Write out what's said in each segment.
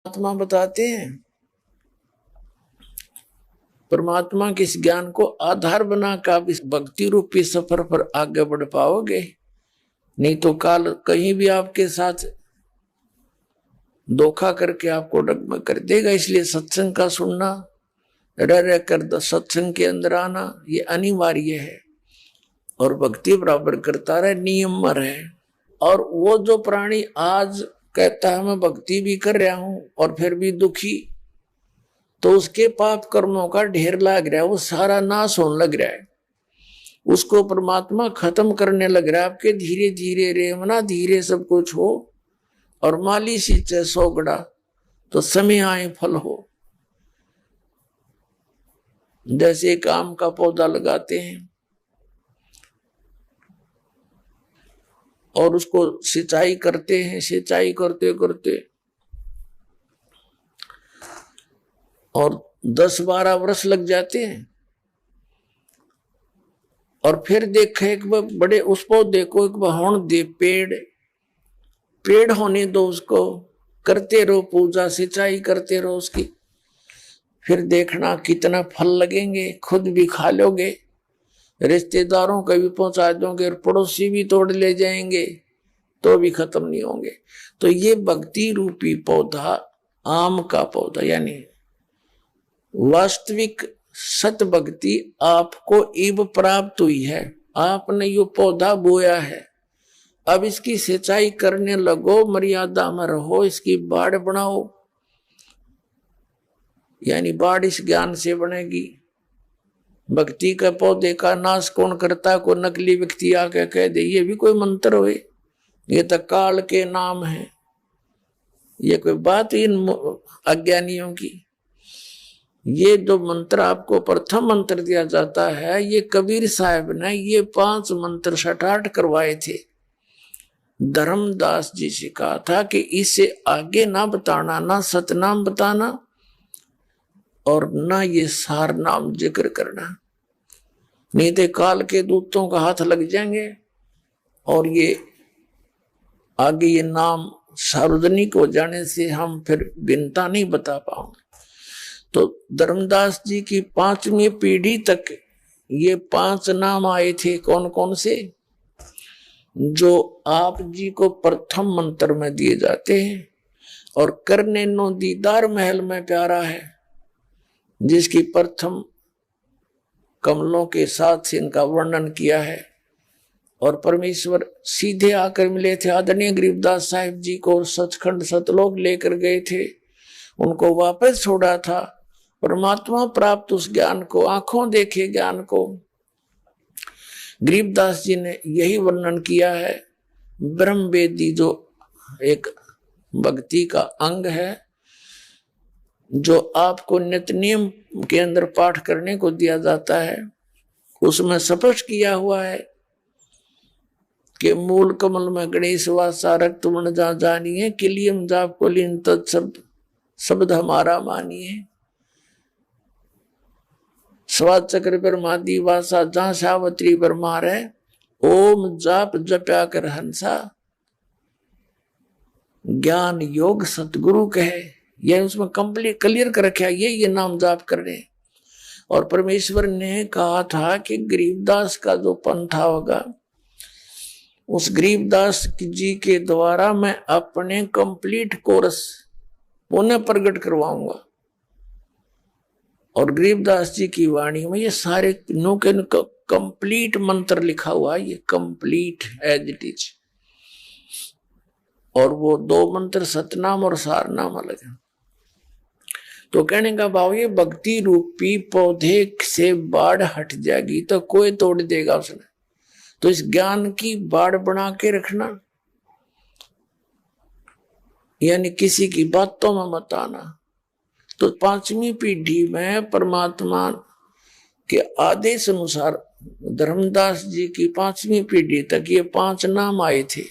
आत्मा बताते हैं। परमात्मा के इस ज्ञान को आधार बनाकर आप इस भक्ति रूपी सफर पर आगे बढ़ पाओगे, नहीं तो काल कहीं भी आपके साथ धोखा करके आपको डगमग कर देगा। इसलिए सत्संग का सुनना, रह कर सत्संग के अंदर आना ये अनिवार्य है और भक्ति बराबर करता रहे, नियम में रहे। और वो जो प्राणी आज कहता है मैं भक्ति भी कर रहा हूं और फिर भी दुखी, तो उसके पाप कर्मों का ढेर लग रहा है, वो सारा नाश होने लग रहा है, उसको परमात्मा खत्म करने लग रहा है। आपके धीरे धीरे रेवना धीरे सब कुछ हो और माली सींचे सोगड़ा तो समय आए फल हो। जैसे एक आम का पौधा लगाते हैं और उसको सिंचाई करते हैं, सिंचाई करते करते और 10-12 वर्ष लग जाते हैं और फिर देखे एक बड़े उस पौधे को एक होने दे, पेड़ होने दो, उसको करते रहो पूजा सिंचाई करते रहो उसकी, फिर देखना कितना फल लगेंगे, खुद भी खा लोगे, रिश्तेदारों को भी पहुंचा दोगे और पड़ोसी भी तोड़ ले जाएंगे तो भी खत्म नहीं होंगे। तो ये भक्ति रूपी पौधा, आम का पौधा, यानी वास्तविक सत भक्ति आपको इब प्राप्त हुई है। आपने यो पौधा बोया है, अब इसकी सिंचाई करने लगो, मर्यादा में रहो, इसकी बाड़ बनाओ, यानी बाड़ इस ज्ञान से बनेगी। भक्ति के पौधे का नाश कौन करता, को नकली व्यक्ति आके कह दे ये भी कोई मंत्र हुए, ये तो काल के नाम है, ये कोई बात इन अज्ञानियों की। ये जो मंत्र आपको प्रथम मंत्र दिया जाता है, ये कबीर साहब ने ये 5 मंत्र सठाट करवाए थे। धर्मदास जी से कहा था कि इससे आगे ना बताना, ना सतनाम बताना और ना ये सार नाम जिक्र करना, नहीं तो काल के दूतों का हाथ लग जाएंगे और ये आगे ये नाम सार्वजनिक हो जाने से हम फिर गिनता नहीं बता पाओगे। तो धर्मदास जी की 5वीं पीढ़ी तक ये 5 नाम आए थे। कौन कौन से? जो आप जी को प्रथम मंत्र में दिए जाते हैं और करने नो दीदार महल में प्यारा है, जिसकी प्रथम कमलों के साथ इनका वर्णन किया है। और परमेश्वर सीधे आकर मिले थे, आदरणीय गरीबदास साहिब जी को सचखंड सतलोक लेकर गए थे, उनको वापस छोड़ा था। परमात्मा प्राप्त उस ज्ञान को, आंखों देखे ज्ञान को गरीबदास जी ने यही वर्णन किया है। ब्रह्म वेदी जो एक भक्ति का अंग है, जो आपको नित्य नियम के अंदर पाठ करने को दिया जाता है, उसमें स्पष्ट किया हुआ है कि मूल कमल में गणेश वासा रक्त वर्ण जा जानिए, किलियम जाप को लीन तत्शब्द शब्द हमारा मानिए। स्वाद चक्र ब्रह्मादि वासा जहां सावत्री ब्रह्मार है, ओम जाप जप्या कर हंसा, ज्ञान योग सतगुरु कहे। यह उसमें कंप्लीट क्लियर कर रखा है, ये नाम जाप करने। और परमेश्वर ने कहा था कि गरीबदास का जो पंथा होगा, उस गरीबदास जी के द्वारा मैं अपने कंप्लीट कोर्स पुनः प्रकट करवाऊंगा। और गरीबदास जी की वाणी में ये सारे नो के कंप्लीट मंत्र लिखा हुआ है, ये कंप्लीट एज इट इज। और वो 2 मंत्र सतनाम और सारनाम अलग है। तो कहने का भाव ये भक्ति रूपी पौधे से बाढ़ हट जाएगी तो कोई तोड़ देगा उसने। तो इस ज्ञान की बाढ़ बना के रखना, यानी किसी की बातों में मत आना। तो 5वीं पीढ़ी में परमात्मा के आदेश अनुसार धर्मदास जी की 5वीं पीढ़ी तक ये 5 नाम आए थे,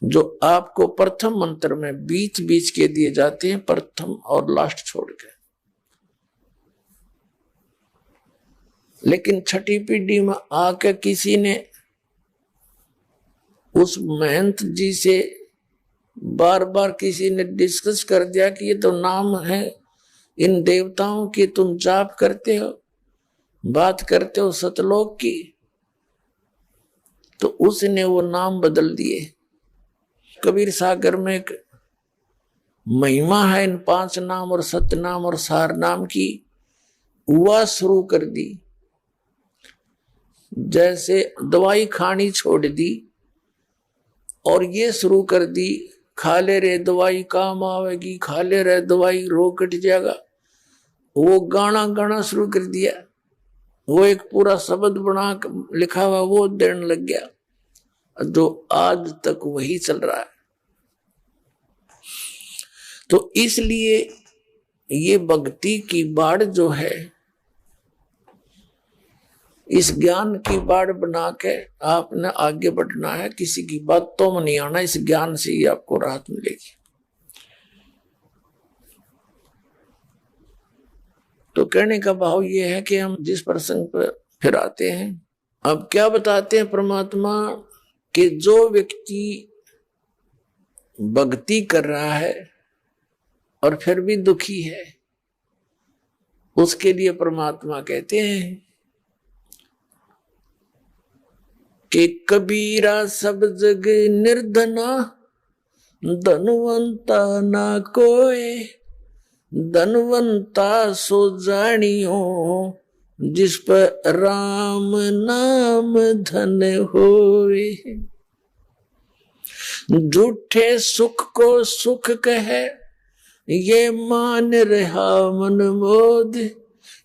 जो आपको प्रथम मंत्र में बीच बीच के दिए जाते हैं, प्रथम और लास्ट छोड़ के। लेकिन 6ठी पीढ़ी में आके किसी ने उस महंत जी से बार बार किसी ने डिस्कस कर दिया कि ये तो नाम है इन देवताओं की, तुम जाप करते हो, बात करते हो सतलोक की, तो उसने वो नाम बदल दिए। कबीर सागर में एक महिमा है इन 5 नाम और सतनाम और सार नाम की, वह शुरू कर दी। जैसे दवाई खानी छोड़ दी और ये शुरू कर दी, खा ले रे दवाई काम आवेगी, खा ले रे दवाई रोग कट जाएगा। वो गाना गाना शुरू कर दिया, वो एक पूरा शब्द बना लिखा हुआ वो देने लग गया, जो आज तक वही चल रहा है। तो इसलिए ये भक्ति की बाढ़ जो है, इस ज्ञान की बाढ़ बना के आपने आगे बढ़ना है, किसी की बातों में नहीं आना, इस ज्ञान से ही आपको राहत मिलेगी। तो कहने का भाव ये है कि हम जिस प्रसंग पर फिर आते हैं, अब क्या बताते हैं परमात्मा कि जो व्यक्ति भक्ति कर रहा है और फिर भी दुखी है, उसके लिए परमात्मा कहते हैं कि कबीरा सब जग निर्धना, धनवंता ना कोई, धनवंता सो जानियो, जिस पर राम नाम धन होए। झूठे सुख को सुख कहे, ये मान रहा मन मोद,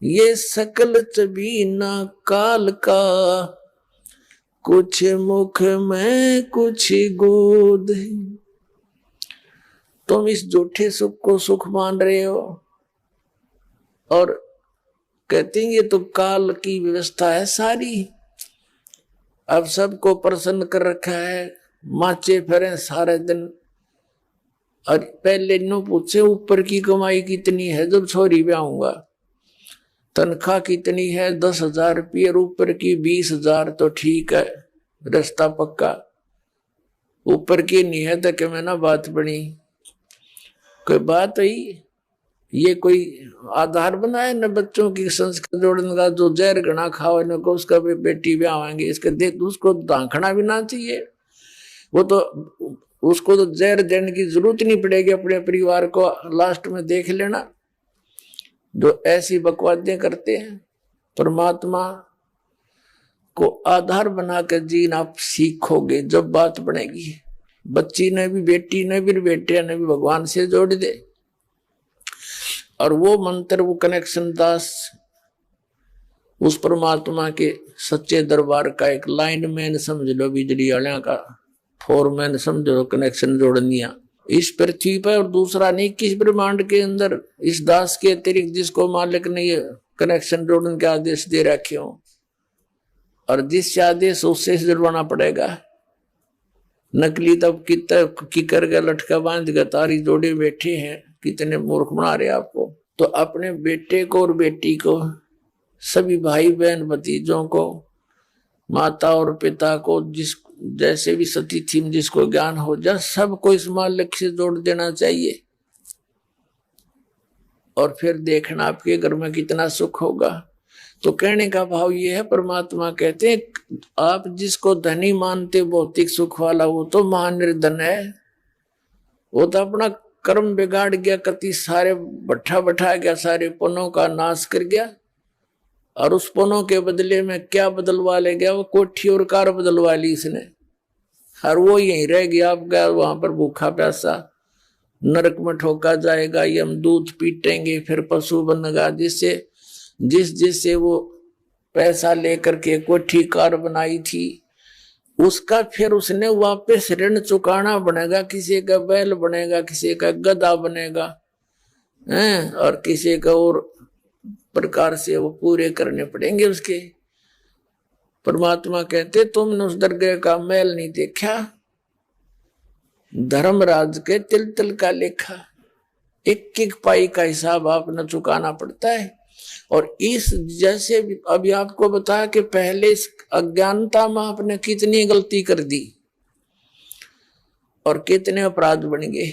ये सकल चबीना काल का, कुछ मुख में कुछ गोद। तुम इस झूठे सुख को सुख मान रहे हो और कहते हैं ये तो काल की व्यवस्था है सारी, अब सबको प्रसन्न कर रखा है, माचे फिरे सारे दिन। और पहले नो पूछे ऊपर की कमाई कितनी है, जब छोरी ब्याहूंगा तनख्वाह कितनी है, 10,000 रुपये, ऊपर की 20,000, तो ठीक है रास्ता पक्का। ऊपर की नहीं है तो कि मैं ना बात बनी, कोई बात हुई, ये कोई आधार बनाए न बच्चों की संस्कार जोड़ने का। जो जहर घना खाओ न को उसका भी बेटी ब्याहेंगे, इसके देख उसको दांखना भी ना चाहिए, वो तो उसको तो जहर देने की जरूरत नहीं पड़ेगी, अपने परिवार को लास्ट में देख लेना। जो ऐसी बकवादें करते हैं, परमात्मा को आधार बनाकर जीना आप सीखोगे जब बात बनेगी। बच्ची ने भी, बेटी ने भी, बेटे ने भी भगवान से जोड़ दे, और वो मंत्र, वो कनेक्शन दास उस परमात्मा के सच्चे दरबार का एक लाइनमैन समझ लो, बिजली वाले का फोरमैन समझ लो, कनेक्शन जोड़ दिया इस पृथ्वी पर। और दूसरा नहीं किस ब्रह्मांड के अंदर इस दास के अतिरिक्त जिसको मालिक ने ये कनेक्शन जोड़ने के आदेश दे रखे हो, और जिससे आदेश उससे जुड़वाना पड़ेगा। नकली तब की करके लटका बांध के तारी जोड़े बैठे हैं, कितने मूर्ख बना रहे आपको। तो अपने बेटे को और बेटी को, सभी भाई बहन भतीजों को, माता और पिता को, जिस जैसे भी सती थी जिसको ज्ञान हो जा, सबको इस मालिक से जोड़ देना चाहिए। और फिर देखना आपके घर में कितना सुख होगा। तो कहने का भाव ये है, परमात्मा कहते हैं आप जिसको धनी मानते भौतिक सुख वाला, वो तो महानिर्धन है, वो तो अपना कर्म बिगाड़ गया, कति सारे बैठा गया, सारे पुण्यों का नाश कर गया, और उस पुण्यों के बदले में क्या बदलवा ले गया, वो कोठी और कार बदलवा ली इसने, और वो यहीं रह गया। आप गया वहां पर भूखा प्यासा, नरक में ठोका जाएगा, यमदूत पीटेंगे, फिर पशु बनेगा। जिससे वो पैसा लेकर के कोठी कार बनाई थी, उसका फिर उसने वापस ऋण चुकाना बनेगा। किसी का बैल बनेगा, किसी का गधा बनेगा, और किसी का और प्रकार से वो पूरे करने पड़ेंगे उसके। परमात्मा कहते तुमने उस दरगाह का मैल नहीं देखा, धर्मराज के तिल तिल का लेखा, एक एक पाई का हिसाब आपने चुकाना पड़ता है। और इस जैसे अभी आपको बताया कि पहले इस अज्ञानता में आपने कितनी गलती कर दी, और कितने अपराध बन गए।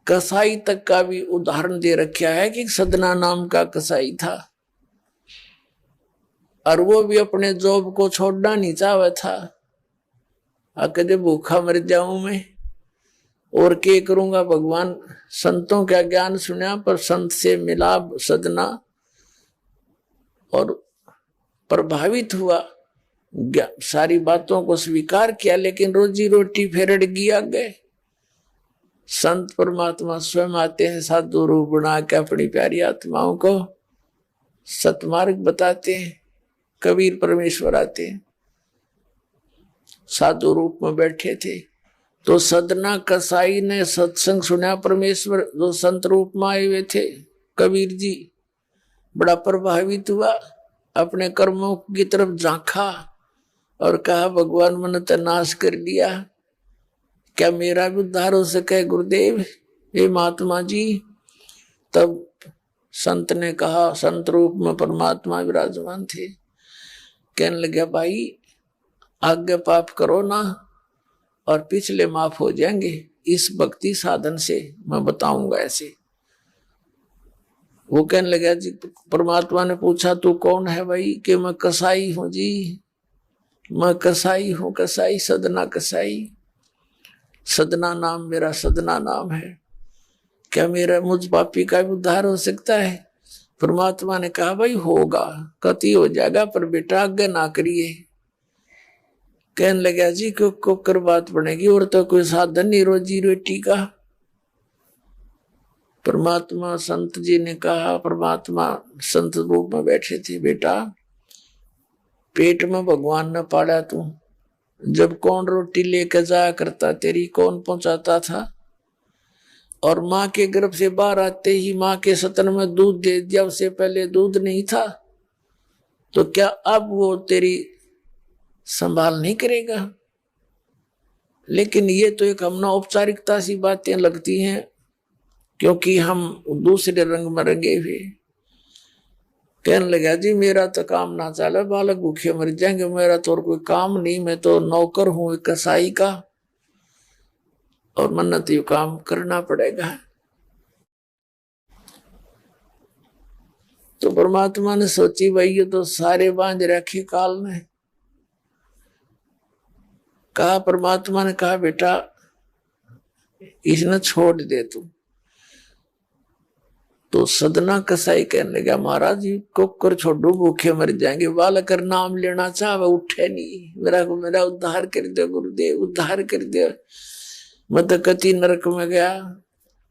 कसाई तक का भी उदाहरण दे रखा है कि सदना नाम का कसाई था और वो भी अपने जॉब को छोड़ना नहीं चाहता था। कदे भूखा मर जाऊं मैं और क्या करूंगा भगवान। संतों का ज्ञान सुना पर संत से मिला सदना और प्रभावित हुआ, सारी बातों को स्वीकार किया, लेकिन रोजी रोटी फिर अड़गी आ गए। संत परमात्मा स्वयं आते हैं साधु रूप बना के अपनी प्यारी आत्माओं को सतमार्ग बताते हैं। कबीर परमेश्वर आते हैं, साधु रूप में बैठे थे तो सदना कसाई ने सत्संग सुना। परमेश्वर जो संत रूप में आए हुए थे, कबीर जी बड़ा प्रभावित हुआ, अपने कर्मों की तरफ झांका और कहा भगवान मैंने तो नाश कर दिया, क्या मेरा भी उद्धार हो सके गुरुदेव, हे महात्मा जी। तब संत ने कहा, संत रूप में परमात्मा विराजमान थे, कहने लगे भाई आगे पाप करो ना और पिछले माफ हो जाएंगे, इस भक्ति साधन से मैं बताऊंगा ऐसे। वो कहने लगा जी, परमात्मा ने पूछा तू कौन है भाई, कि मैं कसाई हूं जी, मैं कसाई हूं, कसाई सदना कसाई, सदना नाम मेरा सदना नाम है, क्या मेरा मुझ पापी का भी उद्धार हो सकता है। परमात्मा ने कहा भाई होगा, कति हो जाएगा, पर बेटा आगे ना करिए। कहने लगा जी को कर बात बनेगी और तो कोई साधन नहीं रोजी रोटी का। परमात्मा संत जी ने कहा, परमात्मा संत रूप में बैठे थे, बेटा पेट में भगवान ने पाला तू, जब कौन रोटी लेकर जाया करता तेरी कौन पहुंचाता था, और माँ के गर्भ से बाहर आते ही माँ के सतन में दूध दे दिया, उससे पहले दूध नहीं था, तो क्या अब वो तेरी संभाल नहीं करेगा। लेकिन ये तो एक हमने औपचारिकता सी बातें लगती हैं, क्योंकि हम दूसरे रंग में रंगे हुए। कहने लगा जी मेरा तो काम ना चला, बालक भूखे मर जाएंगे, मेरा तो और कोई काम नहीं, मैं तो नौकर हूं कसाई का और मन्नत यू काम करना पड़ेगा। तो परमात्मा ने सोची भाई ये तो सारे बांध रखे काल ने। कहा, परमात्मा ने कहा बेटा इसने छोड़ दे तू। तो सदना कसाई कहने लगा महाराज जी कुकर छोड़ो भूखे मर जाएंगे, बालक नाम लेना चाह वह उठे नहीं, मेरा उद्धार कर दो गुरुदेव, उद्धार कर दो, मैं तो कति नरक में गया।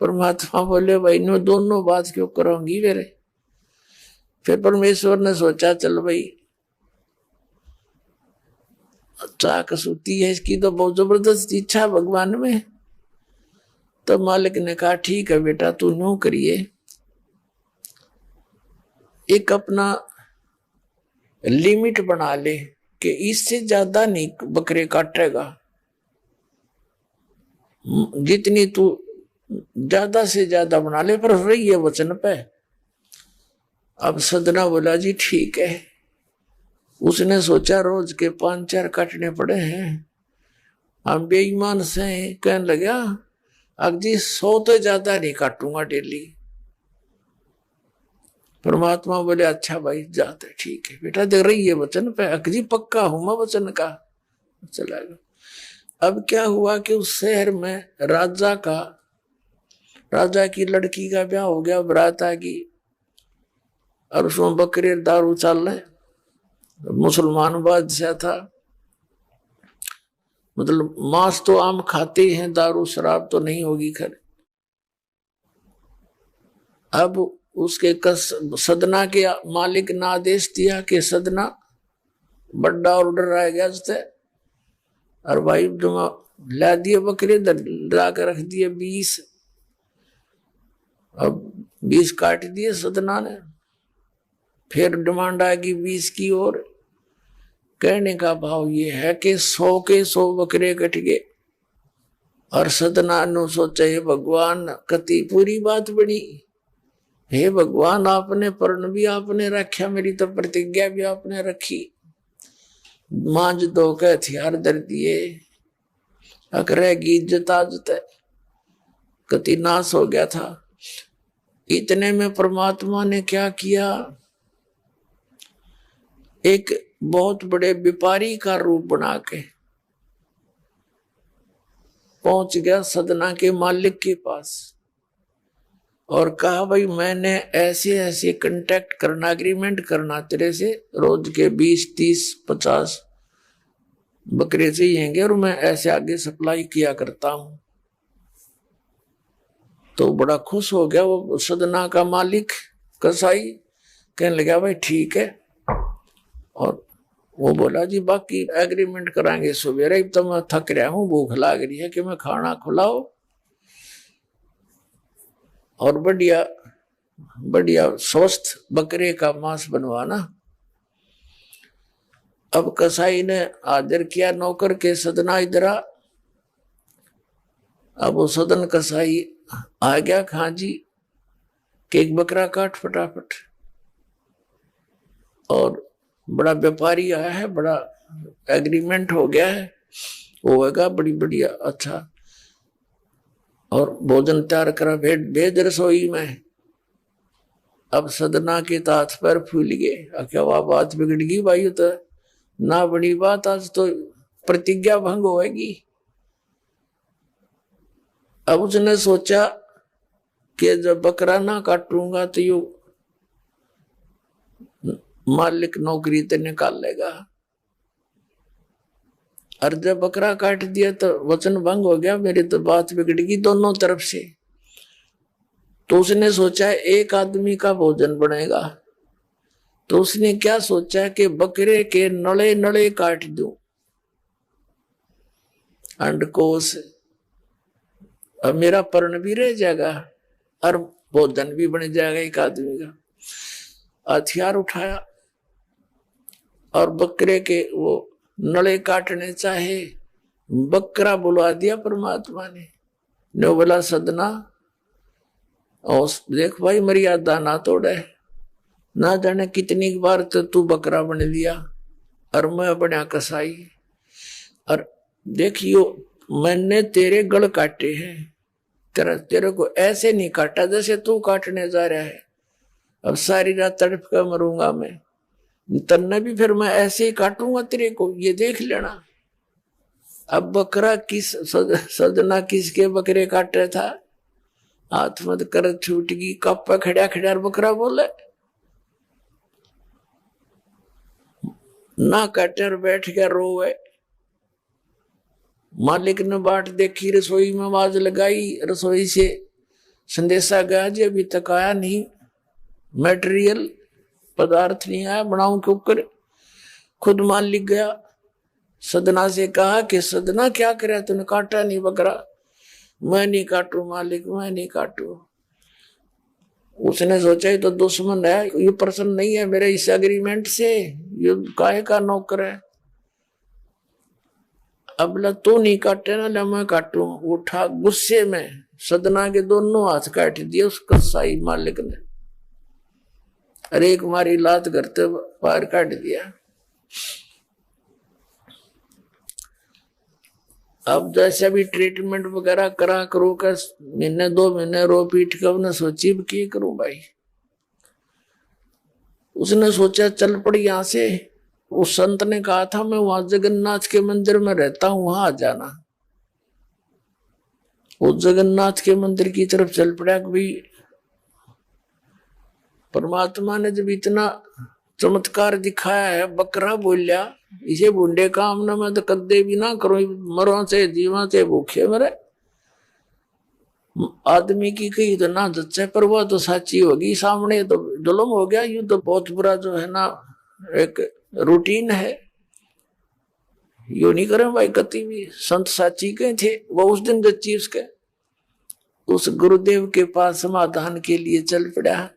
परमात्मा बोले भाई नो दोनों बात क्यों करोगी मेरे। फिर परमेश्वर ने सोचा चल भाई अच्छा कसूती है इसकी, तो बहुत जबरदस्त इच्छा भगवान में। तो मालिक ने कहा ठीक है बेटा तू नो करिए, एक अपना लिमिट बना ले कि इससे ज्यादा नहीं बकरे काटेगा, जितनी तू ज्यादा से ज्यादा बना ले पर रही है वचन पे। अब सदना बोला जी ठीक है। उसने सोचा रोज के 5-4 काटने पड़े हैं, हम बेईमान से। कहने लगा अब जी 100 तो ज्यादा नहीं काटूंगा डेली। परमात्मा बोले अच्छा भाई जाते ठीक है बेटा, देख रही है वचन पे, अकजी पक्का हूं मैं वचन का। चला गया। अब क्या हुआ कि उस शहर में राजा की लड़की का ब्याह हो गया, बरात आ गई और उसमें बकरे दारू चल रहे। मुसलमान बादशाह था, मतलब मांस तो आम खाते हैं, दारू शराब तो नहीं होगी खैर। अब उसके सदना के मालिक ने आदेश दिया कि सदना बड़ा ऑर्डर आ गया उससे, और भाई ला दिए बकरे ला कर रख दिए 20। अब 20 काट दिए सदना ने। फिर डिमांड आ गई 20 की और कहने का भाव ये है कि 100 के 100 बकरे कट गए। और सदना ने सोचा हे भगवान कति पूरी बात बनी, हे भगवान आपने पर्ण भी आपने रखा, मेरी तो प्रतिज्ञा भी आपने रखी। मांझ दो के हथियार धर दिए, रहेगी इज्जत आजत है, कति नाश हो गया था। इतने में परमात्मा ने क्या किया, एक बहुत बड़े व्यापारी का रूप बना के पहुंच गया सदना के मालिक के पास और कहा भाई मैंने ऐसे ऐसे कांटेक्ट करना, एग्रीमेंट करना तेरे से, रोज के 20, 30, 50 बकरे चाहिएंगे और मैं ऐसे आगे सप्लाई किया करता हूं। तो बड़ा खुश हो गया वो सदना का मालिक कसाई, कहने लगा भाई ठीक है। और वो बोला जी बाकी एग्रीमेंट कराएंगे सवेरे, तो मैं थक रहा हूं, भूख लग रही है कि मैं खाना खिलाओ और बढ़िया बढ़िया स्वस्थ बकरे का मांस बनवाना। अब कसाई ने आदर किया नौकर के, सदना इधर आ। अब वो सदन कसाई आ गया, खां जी कि एक बकरा काट फटाफट। और बड़ा व्यापारी आया है, बड़ा एग्रीमेंट हो गया है, होगा बड़ी बढ़िया अच्छा। और भोजन तैयार करा, भेद रसोई में। अब सदना के हाथ पैर फूल गए, क्या वह बात बिगड़ गई भाई, तो ना बड़ी बात, आज तो प्रतिज्ञा भंग होगी। अब उसने सोचा कि जब बकरा ना काटूंगा तो यू मालिक नौकरी ते निकाल लेगा, और जब बकरा काट दिया तो वचन भंग हो गया, मेरी तो बात बिगड़ गई दोनों तरफ से। तो उसने सोचा एक आदमी का भोजन बनेगा, तो उसने क्या सोचा कि बकरे के नड़े नड़े काट दूं, अंडकोश, अब मेरा पर्ण भी रह जाएगा और भोजन भी बन जाएगा एक आदमी का। हथियार उठाया और बकरे के वो नड़े काटने चाहे, बकरा बुलवा दिया परमात्मा ने बोला सदना और देख भाई मर्यादा ना तोड़े, ना जाने कितनी बार तो तू बकरा बन लिया और मैं बना कसाई, और देखियो मैंने तेरे गल काटे हैं, तेरे को ऐसे नहीं काटा जैसे तू काटने जा रहा है। अब सारी रात तड़प कर मरूंगा मैं, तन्ने भी फिर मैं ऐसे ही काटूंगा तेरे को, ये देख लेना। अब बकरा किस सदना किसके बकरे काट रहा था, हाथ मत कर छूट गई, कप खड़ा खड़ा बकरा बोले ना काटे और बैठ गया रोवे। मालिक ने बाट देखी, रसोई में आवाज लगाई, रसोई से संदेशा गया जी अभी तक आया नहीं, मटेरियल पदार्थ नहीं आया, बनाऊं क्यों कर। खुद मालिक गया, सदना से कहा कि सदना क्या करे, तूने काटा नहीं बकरा। मैं नहीं काटू मालिक, मैं नहीं काटू। उसने सोचा ये तो दुश्मन है, ये प्रसन्न नहीं है मेरे इस एग्रीमेंट से, ये काहे का नौकर है। अब ला तू नहीं काटे ना, ला मैं काटू। उठा गुस्से में सदना के दोनों हाथ काट दिए उस कसाई मालिक ने, अरे एक मारी लात करते पार काट दिया। अब जैसे भी ट्रीटमेंट वगैरह करा करो का, महीने 2 महीने रो पीट कर उन्हें सोची क्या करूं भाई। उसने सोचा चल पड़ी यहां से, उस संत ने कहा था मैं वहां जगन्नाथ के मंदिर में रहता हूं, वहां आ जाना। उस जगन्नाथ के मंदिर की तरफ चल पड़ा। भी परमात्मा ने जब इतना चमत्कार दिखाया है, बकरा बोलिया इसे बूंदे काम ना मैं तो कदे भी ना करो, मरो से जीवा से भूखे मरे। आदमी की कही तो ना जच्चे, पर वह तो सच्ची होगी, सामने तो जुल्म हो गया। यूं तो बहुत बुरा जो है ना एक रूटीन है, यू नहीं करें भाई कति भी। संत साची के थे वो उस दिन जच्ची उसके, उस गुरुदेव के पास समाधान के लिए चल पड़ा।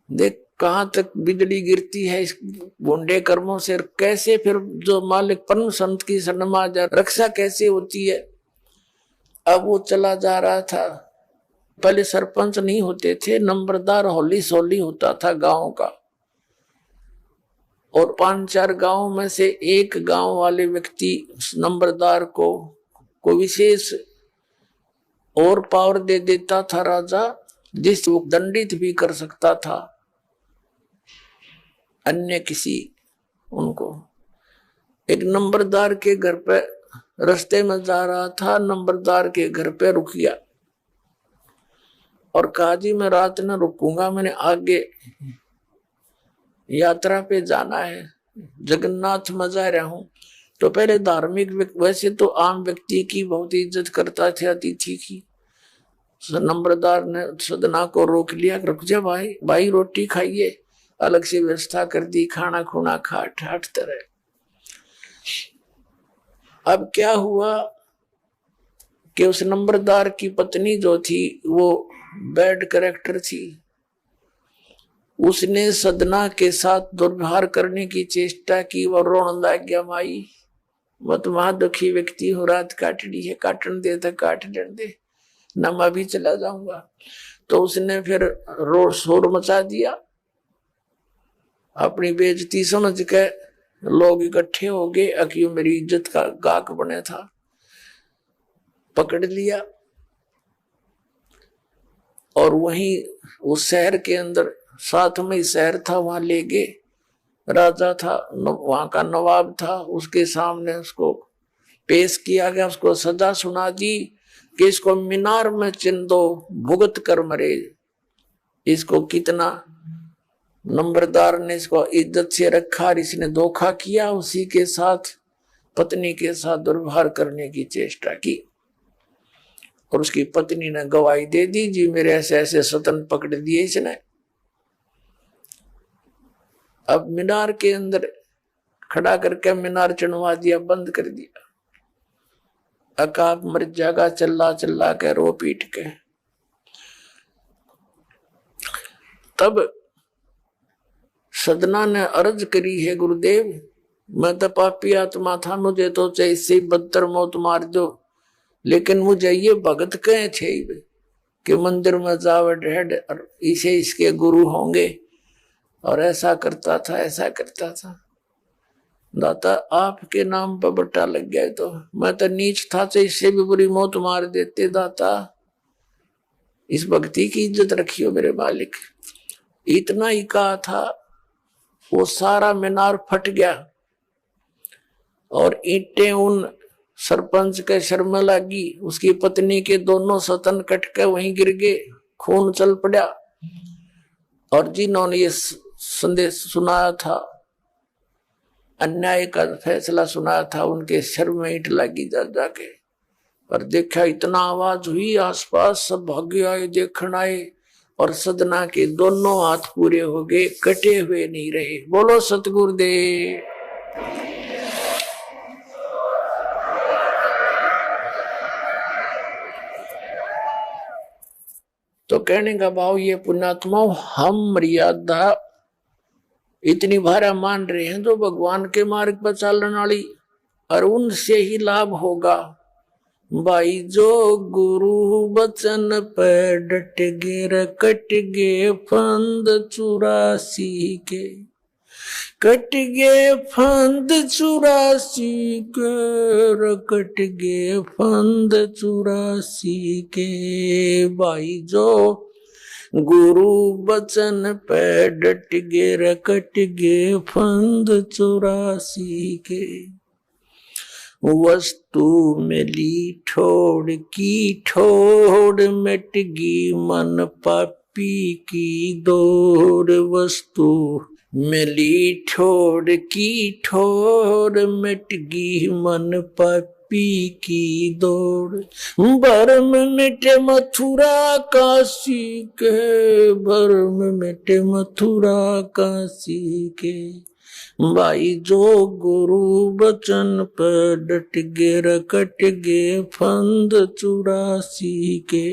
देख कहां तक बिजली गिरती है इस गुंडे कर्मों से, कैसे फिर जो मालिक परम संत की शरणमा जा रक्षा कैसे होती है। अब वो चला जा रहा था, पहले सरपंच नहीं होते थे, नंबरदार होली सोली होता था गांव का, और 5-4 गांव में से एक गांव वाले व्यक्ति नंबरदार को को विशेष और पावर दे देता था राजा, जिस वो दंडित भी कर सकता था अन्य किसी उनको। एक नंबरदार के घर पे रास्ते में जा रहा था, नंबरदार के घर पे रुक गया और कहा जी मैं रात न रुकूंगा, मैंने आगे यात्रा पे जाना है, जगन्नाथ में जा रहा हूं। तो पहले धार्मिक वैसे तो आम व्यक्ति की बहुत इज्जत करता थे अतिथि की। नंबरदार ने सदना को रोक लिया, रुक जा भाई, भाई रोटी खाइए, अलग से व्यवस्था कर दी, खाना खुना खा ठाठ तरह। अब क्या हुआ कि उस नंबरदार की पत्नी जो थी वो बैड कैरेक्टर थी, उसने सदना के साथ दुर्व्यवहार करने की चेष्टा की। वो रोने लग गया, माई मैं तो वहां दुखी व्यक्ति हूँ, रात काटनी है, काटन दे तो काट दे, न मैं भी चला जाऊंगा। तो उसने फिर रो शोर मचा दिया, अपनी बेइज्जती समझ के लोग इकट्ठे हो गए, अक्यों मेरी इज्जत का गाक बने था, पकड़ लिया और वहीं उस शहर के अंदर, साथ में शहर था, वहां ले गए। राजा था, वहां का नवाब था, उसके सामने उसको पेश किया गया, उसको सजा सुना दी कि इसको मीनार में चिन दो, भुगत कर मरे। इसको कितना नंबरदार ने इसको इज्जत से रखा और इसने धोखा किया, उसी के साथ पत्नी के साथ दुर्व्यवहार करने की चेष्टा की और उसकी पत्नी ने गवाही दे दी, जी मेरे ऐसे ऐसे सतन पकड़ दिए इसने। अब मीनार के अंदर खड़ा करके मीनार चढ़वा दिया, बंद कर दिया। अकाब मर जागा, चिल्ला चिल्ला के रो पीट के। तब सदना ने अर्ज करी है, गुरुदेव मैं तो पापी आत्मा था, मुझे तो चाहे इससे बदतर मौत मार दो, लेकिन मुझे ये भगत कहे थे कि मंदिर में जावे ढेड और इसे इसके गुरु होंगे, और ऐसा करता था ऐसा करता था। दाता आपके नाम पर बट्टा लग गया, तो मैं तो नीच था, तो इससे भी बुरी मौत मार देते। दाता इस भक्ति की इज्जत रखियो मेरे मालिक। इतना ही कहा था, वो सारा मीनार फट गया और ईंटें उन सरपंच के सर में लगी, उसकी पत्नी के दोनों सतन कट के वहीं गिर गए, खून चल पड़ा। और जिन्होंने ये संदेश सुनाया था, अन्याय का फैसला सुनाया था, उनके सिर में ईंट लगी जा जाके। पर देखा इतना आवाज हुई, आसपास सब भागे आए, देखने आए, और सदना के दोनों हाथ पूरे हो गए, कटे हुए नहीं रहे। बोलो सतगुरुदेव। तो कहने का भाव ये पुण्यात्माओं, हम मर्यादा इतनी भारा मान रहे हैं जो भगवान के मार्ग पर चलने वाली, और उनसे ही लाभ होगा। भाई जो गुरु बचन पे डट गे, कट गे फंद 84 के, कट गे फंद 84 के, कट गे फंद 84 के। भाई जो गुरु बचन पे डट गे, कट गे फंद 84 के। वस्तु मिली ठोड़ की ठोड़, मिट गी मन पापी की दौड़। वस्तु मिली ठोड़ की ठोड़, मिट गी मन पापी की दौड़। भरम मिटे मथुरा काशी के, भरम मिटे मथुरा काशी के। भाई जो गुरु बचन पर डट गे, कट गे फंद 84 के।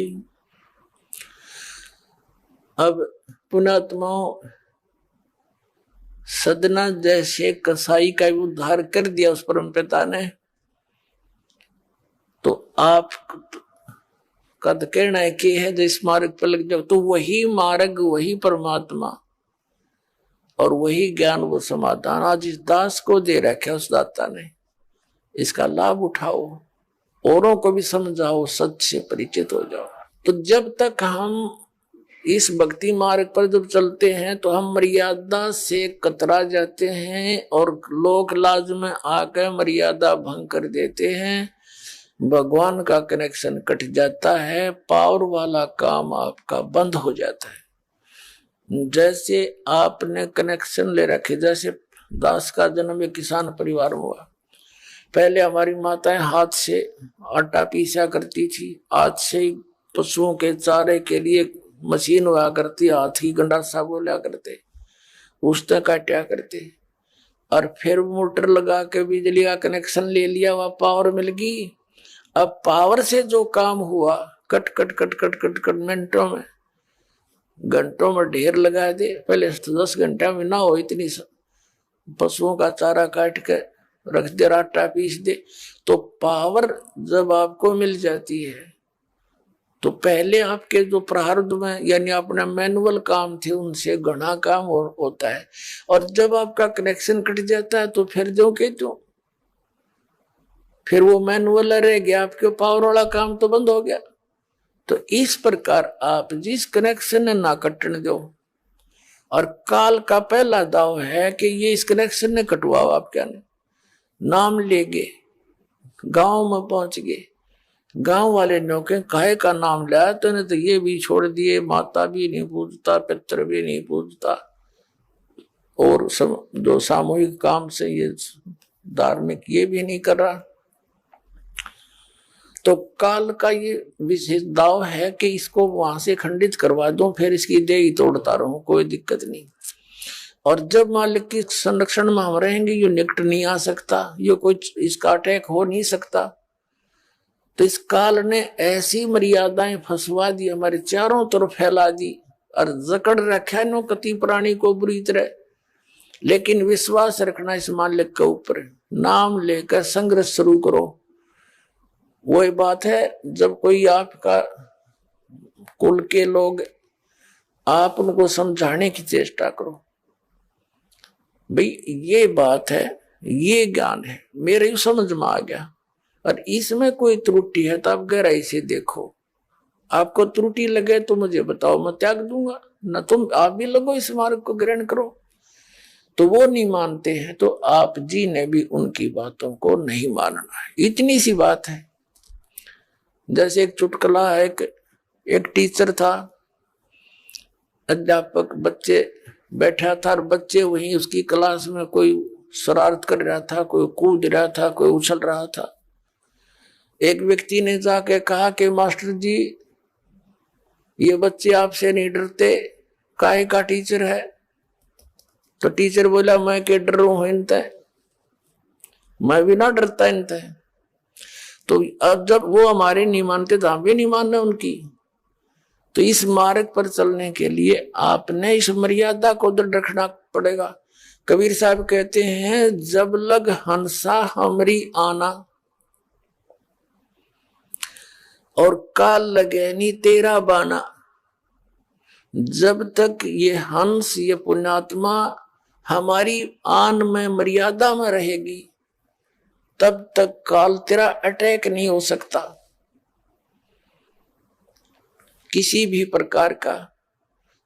अब पुणात्माओं, सदना जैसे कसाई का उद्धार कर दिया उस परम पिता ने, तो आप का कहना है कि है जो इस मार्ग पर लग जाओ, तो वही मार्ग, वही परमात्मा और वही ज्ञान, वो समाधान आज इस दास को दे रखा उस दाता ने। इसका लाभ उठाओ। औरों को भी समझाओ, सच से परिचित हो जाओ। तो जब तक हम इस भक्ति मार्ग पर जब चलते हैं तो हम मर्यादा से कतरा जाते हैं और लोक लाज में आकर मर्यादा भंग कर देते हैं। भगवान का कनेक्शन कट जाता है, पावर वाला काम आपका बंद हो जाता है। जैसे आपने कनेक्शन ले रखे, जैसे दास का जन्म एक किसान परिवार में हुआ। पहले हमारी माताएं हाथ से आटा पीसा करती थी, हाथ से ही पशुओं के चारे के लिए मशीन हुआ करती, हाथ ही गंडासा बोला करते, उससे काटा करते, और फिर मोटर लगा के बिजली का कनेक्शन ले लिया, वह पावर मिल गई। अब पावर से जो काम हुआ cut cut cut cut cut cut मिनटों में, घंटों में ढेर लगा दे। पहले 10 घंटा में ना हो इतनी पशुओं का चारा काट के रख दे, आटा पीस दे। तो पावर जब आपको मिल जाती है तो पहले आपके जो प्रारब्ध में यानी अपना मैनुअल काम थे उनसे घना काम होता है, और जब आपका कनेक्शन कट जाता है तो फिर जो के तो फिर वो मैनुअल रह गया, आपके पावर वाला काम तो बंद हो गया। तो इस प्रकार आप जिस कनेक्शन ने ना कटने दो, और काल का पहला दाव है कि ये इस कनेक्शन ने कटवाओ। आप क्या नाम ले गए, गांव में पहुंच गए, गांव वाले नौके काहे का नाम लिया, तो ने तो ये भी छोड़ दिए, माता भी नहीं पूजता, पितर भी नहीं पूजता, और सब जो सामूहिक काम से ये धार्मिक ये भी नहीं कर रहा। तो काल का ये विशेष दाव है कि इसको वहां से खंडित करवा दो, फिर इसकी देह ही तोड़ता रहूं, कोई दिक्कत नहीं। और जब मालिक की संरक्षण में हम रहेंगे, ये निकट नहीं आ सकता, ये कोई इसका अटैक हो नहीं सकता। तो इस काल ने ऐसी मर्यादाएं फंसवा दी, हमारे चारों तरफ फैला दी, और जकड़ रखा नो कति प्राणी को बुरी तरह। लेकिन विश्वास रखना इस मालिक के ऊपर, नाम लेकर संघर्ष शुरू करो। वही बात है, जब कोई आपका कुल के लोग, आप उनको समझाने की चेष्टा करो, भाई ये बात है, ये ज्ञान है, मेरे समझ में आ गया, और इसमें कोई त्रुटि है तो आप गहराई से देखो, आपको त्रुटि लगे तो मुझे बताओ, मैं त्याग दूंगा, न तुम आप भी लगो इस मार्ग को ग्रहण करो। तो वो नहीं मानते हैं, तो आप जी ने भी उनकी बातों को नहीं मानना है, इतनी सी बात है। जैसे एक चुटकुला है, एक टीचर था, अध्यापक, बच्चे बैठा था, और बच्चे वहीं उसकी क्लास में कोई शरारत कर रहा था, कोई कूद रहा था, कोई उछल रहा था। एक व्यक्ति ने जाके कहा कि मास्टर जी, ये बच्चे आपसे नहीं डरते, काहे का टीचर है? तो टीचर बोला, मैं के डर हूं इनते, मैं भी ना डरता इनते। तो अब जब वो हमारे नहीं मानते तो हम भी नहीं मानना उनकी। तो इस मार्ग पर चलने के लिए आपने इस मर्यादा को दृढ़ रखना पड़ेगा। कबीर साहब कहते हैं, जब लग हंसा हमरी आना, और काल लगे नी तेरा बाना। जब तक ये हंस, ये पुण्यात्मा हमारी आन में, मर्यादा में रहेगी, तब तक काल तेरा अटैक नहीं हो सकता किसी भी प्रकार का।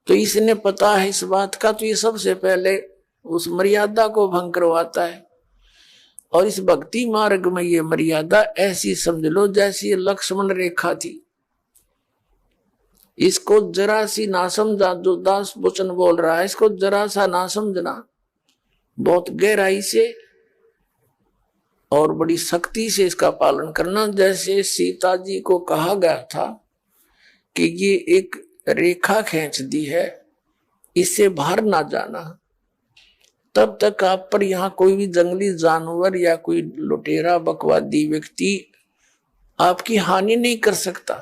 तो इसने पता है इस बात का, तो ये सबसे पहले उस मर्यादा को भंग करवाता है। और इस भक्ति मार्ग में ये मर्यादा ऐसी समझ लो जैसी लक्ष्मण रेखा थी, इसको जरा सी ना समझा, जो दास वचन बोल रहा है, इसको जरा सा ना समझना, बहुत गहराई से और बड़ी सख्ती से इसका पालन करना। जैसे सीता जी को कहा गया था कि ये एक रेखा खींच दी है, इससे बाहर ना जाना, तब तक आप पर यहाँ कोई भी जंगली जानवर या कोई लुटेरा बकवादी व्यक्ति आपकी हानि नहीं कर सकता।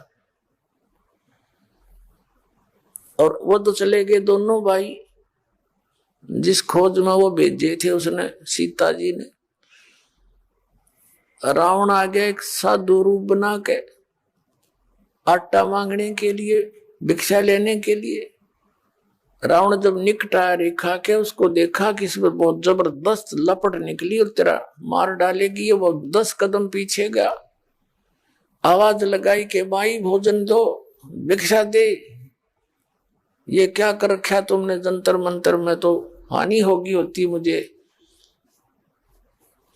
और वो तो चले गए दोनों भाई, जिस खोज में वो भेजे थे उसने, सीता जी ने। रावण आ गया एक साधु रूप बना के, आटा मांगने के लिए, भिक्षा लेने के लिए। रावण जब निकट आया रेखा के, उसको देखा कि इसमें बहुत जबरदस्त लपट निकली और तेरा मार डालेगी, वो 10 कदम पीछे गया। आवाज लगाई कि माई भोजन दो, भिक्षा दे, ये क्या कर रखा तुमने जंतर मंतर में, तो हानि होगी होती मुझे।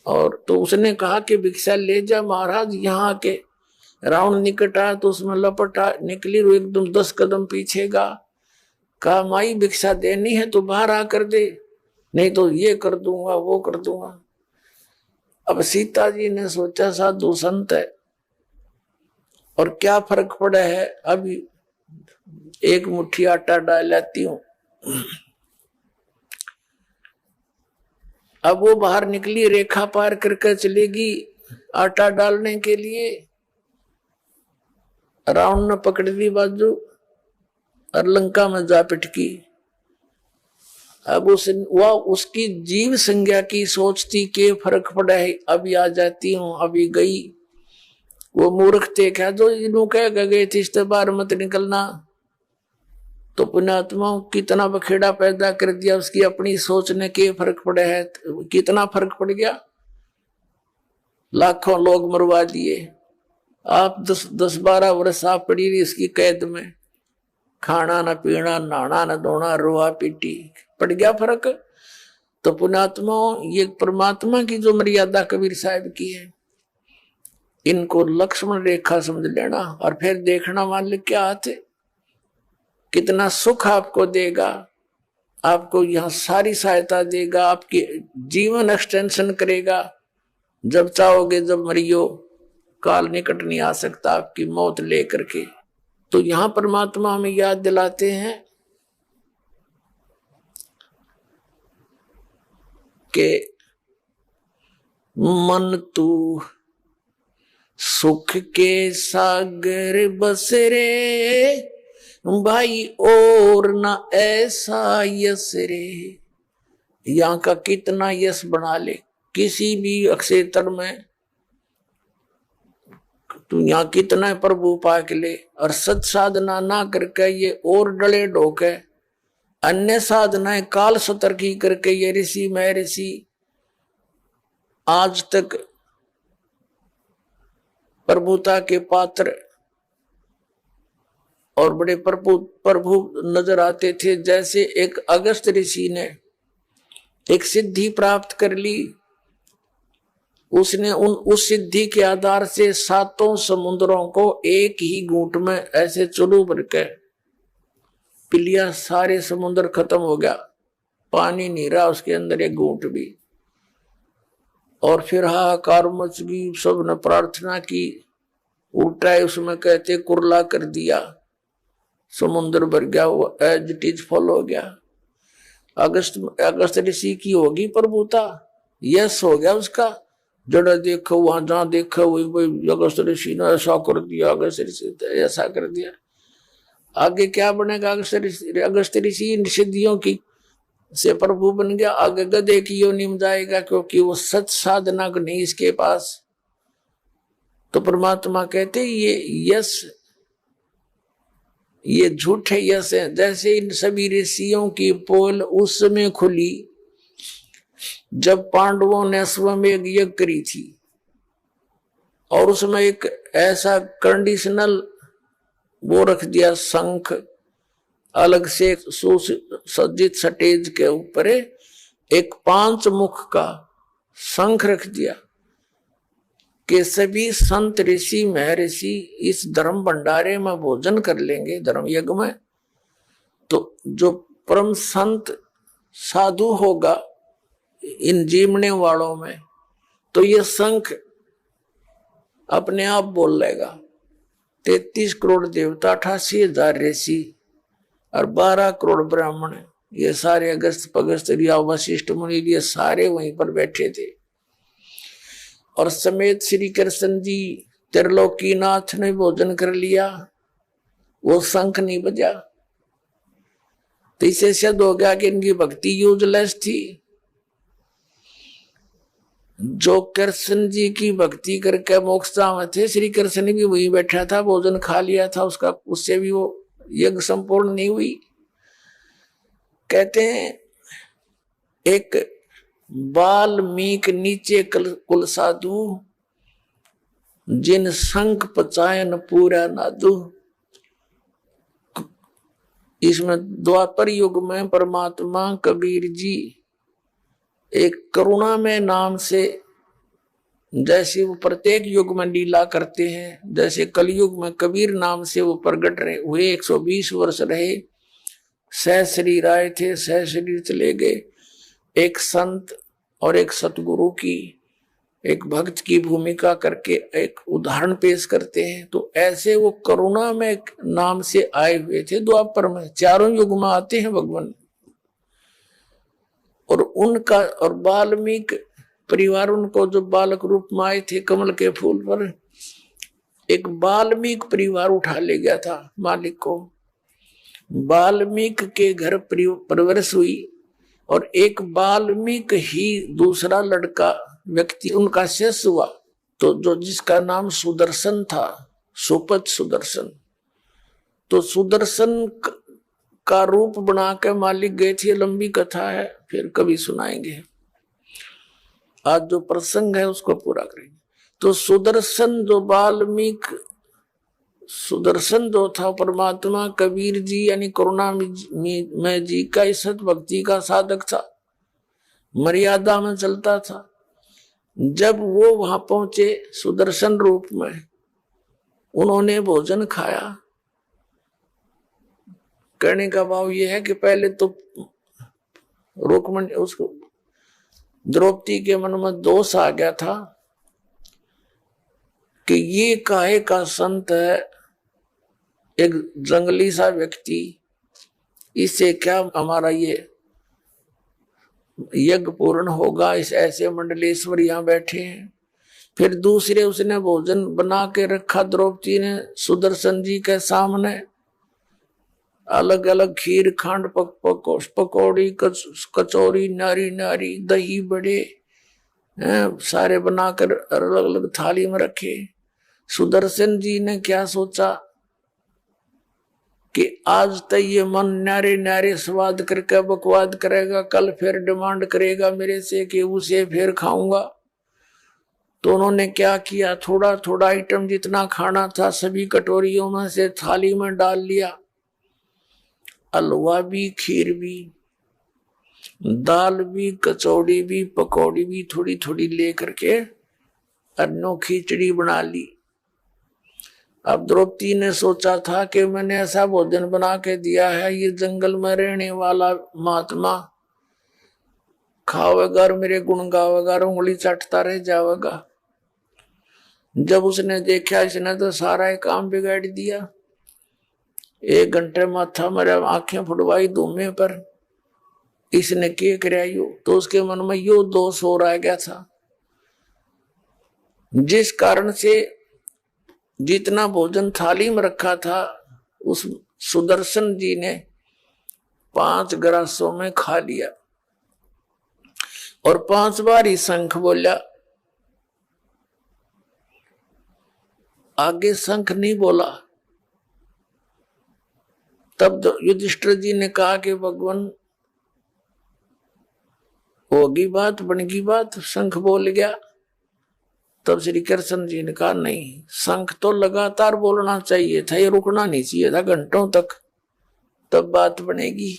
और तो उसने कहा कि भिक्षा ले जा महाराज। यहाँ के रावण निकट आया तो उसमें लपटा निकली, वो एकदम 10 कदम पीछे गा। कहा माई भिक्षा देनी है तो बाहर आकर दे, नहीं तो ये कर दूंगा वो कर दूंगा। अब सीता जी ने सोचा साधु संत है और क्या फर्क पड़ा है, अभी एक मुट्ठी आटा डाल लाती हूं। अब वो बाहर निकली, रेखा पार करके चलेगी आटा डालने के लिए। रावण ने पकड़ ली बाजू और लंका में जा पिटकी। अब वह उसकी जीव संज्ञा की सोचती के फर्क पड़ा है, अभी आ जाती हूं, अभी गई। वो मूर्ख थे क्या जो इन्हों कह गए थे इस बार मत निकलना, तो पुण्यात्मा कितना बखेड़ा पैदा कर दिया। उसकी अपनी सोचने के फर्क पड़ा है, कितना फर्क पड़ गया, लाखों लोग मरवा दिए। आप 10-12 वर्ष आप पड़ी रही इसकी कैद में, खाना न पीना, नहाना न धोना, रोआ पीटी, पड़ गया फर्क। तो पुण्यात्मा ये परमात्मा की जो मर्यादा कबीर साहब की है, इनको लक्ष्मण रेखा समझ लेना और फिर देखना मालिक क्या हाथ है, कितना सुख आपको देगा, आपको यहां सारी सहायता देगा, आपकी जीवन एक्सटेंशन करेगा। जब चाहोगे जब मरियो, काल निकट नहीं आ सकता आपकी मौत लेकर के। तो यहां परमात्मा हमें याद दिलाते हैं कि मन तू सुख के सागर बस रे, भाई और ना ऐसा यश रे। यहाँ का कितना यश बना ले, किसी भी क्षेत्र में तू यहाँ कितना प्रभु पाक ले, और सत साधना ना करके ये और डले ढोके अन्य साधनाएं काल सतर्की करके ये ऋषि मैं ऋषि आज तक प्रभुता के पात्र और बड़े प्रभु नजर आते थे। जैसे एक अगस्त ऋषि ने एक सिद्धि प्राप्त कर ली, उसने उस सिद्धि के आधार से 7 समुद्रों को एक ही घूंट में ऐसे चुलू भर के पी लिया। सारे समुद्र खत्म हो गया, पानी नहीं रहा उसके अंदर एक घूंट भी। और फिर हाहाकार मच गई, सबने प्रार्थना की, उल्टा उसमें कहते कुरला कर दिया, समुद्र भर गया, वो एज इट इज फॉल हो गया। अगस्त ऋषि की होगी प्रभुता, यस हो गया उसका। जड़ा देखो वहां जहां देखो वही अगस्त ऋषि ने ऐसा कर दिया, अगस्त ऋषि ऐसा कर दिया। आगे क्या बनेगा अगस्त ऋषि इन सिद्धियों की से प्रभु बन गया, आगे गधे की योनि में जाएगा, क्योंकि वो सच साधना को नहीं इसके पास। तो परमात्मा कहते ये यश, ये झूठे यश है। जैसे इन सभी ऋषियों की पोल उस समय खुली जब पांडवों ने अश्वमेध यज्ञ करी थी, और उसमें एक ऐसा कंडीशनल वो रख दिया, शंख अलग से सुसज्जित स्टेज के ऊपर एक 5 मुख का शंख रख दिया कि सभी संत ऋषि महर्षि इस धर्म भंडारे में भोजन कर लेंगे, धर्म यज्ञ में। तो जो परम संत साधु होगा इन जीवने वालों में, तो ये शंख अपने आप बोल लेगा। 33 करोड़ देवता, 88,000 ऋषि और 12 करोड़ ब्राह्मण, ये सारे अगस्त पगस्त रिया वशिष्ठ मुनि ये सारे वहीं पर बैठे थे। और समेत श्री कृष्ण जी त्रिलोकीनाथ ने भोजन कर लिया, वो शंख नहीं बजा। तो इसे सिद्ध हो गया कि इनकी भक्ति यूजलेस थी। जो कृष्ण जी की भक्ति करके मोक्षता में थे, श्री कृष्ण भी वही बैठा था, भोजन खा लिया था उसका, उससे भी वो यज्ञ संपूर्ण नहीं हुई। कहते हैं एक वाल्मीकि नीचे कुल साधु जिन शंख पचाए न पूरा नादू। इसमें द्वापर युग में परमात्मा कबीर जी एक करुणा में नाम से, जैसे वो प्रत्येक युग में लीला करते हैं, जैसे कलयुग में कबीर नाम से वो प्रकट रहे हुए 120 वर्ष रहे, सह शरीर आए थे, सह शरीर चले गए। एक संत और एक सतगुरु की, एक भक्त की भूमिका करके एक उदाहरण पेश करते हैं। तो ऐसे वो करुणा में नाम से आए हुए थे द्वापर में, चारों युग में आते हैं भगवान। और उनका और वाल्मीकि परिवार, उनको जो बालक रूप में आए थे कमल के फूल पर, एक वाल्मीकि परिवार उठा ले गया था मालिक को। वाल्मीकि के घर परवरिश हुई और एक वाल्मीकि ही दूसरा लड़का व्यक्ति उनका शिष्य हुआ, तो जो जिसका नाम सुदर्शन था, सुपथ सुदर्शन। तो सुदर्शन का रूप बना के मालिक गए थे। लंबी कथा है, फिर कभी सुनाएंगे। आज जो प्रसंग है उसको पूरा करेंगे। तो सुदर्शन जो वाल्मीकि, सुदर्शन जो था परमात्मा कबीर जी यानी करुणा में जी का सत भक्ति का साधक था, मर्यादा में चलता था। जब वो वहां पहुंचे सुदर्शन रूप में, उन्होंने भोजन खाया। कहने का भाव ये है कि पहले तो रुक्मणी, उसको द्रौपदी के मन में दोष आ गया था कि ये काहे का संत है, एक जंगली सा व्यक्ति, इससे क्या हमारा ये यज्ञ पूर्ण होगा। इस ऐसे मंडलेश्वर यहाँ बैठे हैं। फिर दूसरे उसने भोजन बना के रखा द्रौपदी ने सुदर्शन जी के सामने, अलग अलग खीर, खांड, पकौड़ी, कचौरी, नारी नारी, दही बड़े सारे बनाकर अलग अलग थाली में रखे। सुदर्शन जी ने क्या सोचा कि आज तक ये मन न्यारे न्यारे स्वाद करके बकवाद करेगा, कल फिर डिमांड करेगा मेरे से कि उसे फिर खाऊंगा। तो उन्होंने क्या किया, थोड़ा थोड़ा आइटम जितना खाना था सभी कटोरियों में से थाली में डाल लिया। हलवा भी, खीर भी, दाल भी, कचौड़ी भी, पकौड़ी भी थोड़ी थोड़ी ले करके अन्नो खिचड़ी बना ली। अब द्रौपदी ने सोचा था कि मैंने ऐसा भोजन बना के दिया है, ये जंगल में रहने वाला महात्मा खावेगा और मेरे गुण गावेगा, उंगली चाटता रह जाएगा। जब उसने देखा इसने तो सारा काम बिगाड़ दिया, 1 घंटे माथा मेरा आंखें फुटवाई धूमे पर, इसने क्या कराया यो, तो उसके मन में यो दोष हो रह गया था, जिस कारण से जितना भोजन थाली में रखा था उस सुदर्शन जी ने 5 ग्रासों में खा लिया और 5 बार ही शंख बोला। आगे शंख नहीं बोला। तब युधिष्ठिर जी ने कहा कि भगवान होगी बात, बनेगी बात, शंख बोल गया। तब श्री कृष्ण जी ने कहा नहीं, शंख तो लगातार बोलना चाहिए था, ये रुकना नहीं चाहिए था घंटों तक, तब बात बनेगी।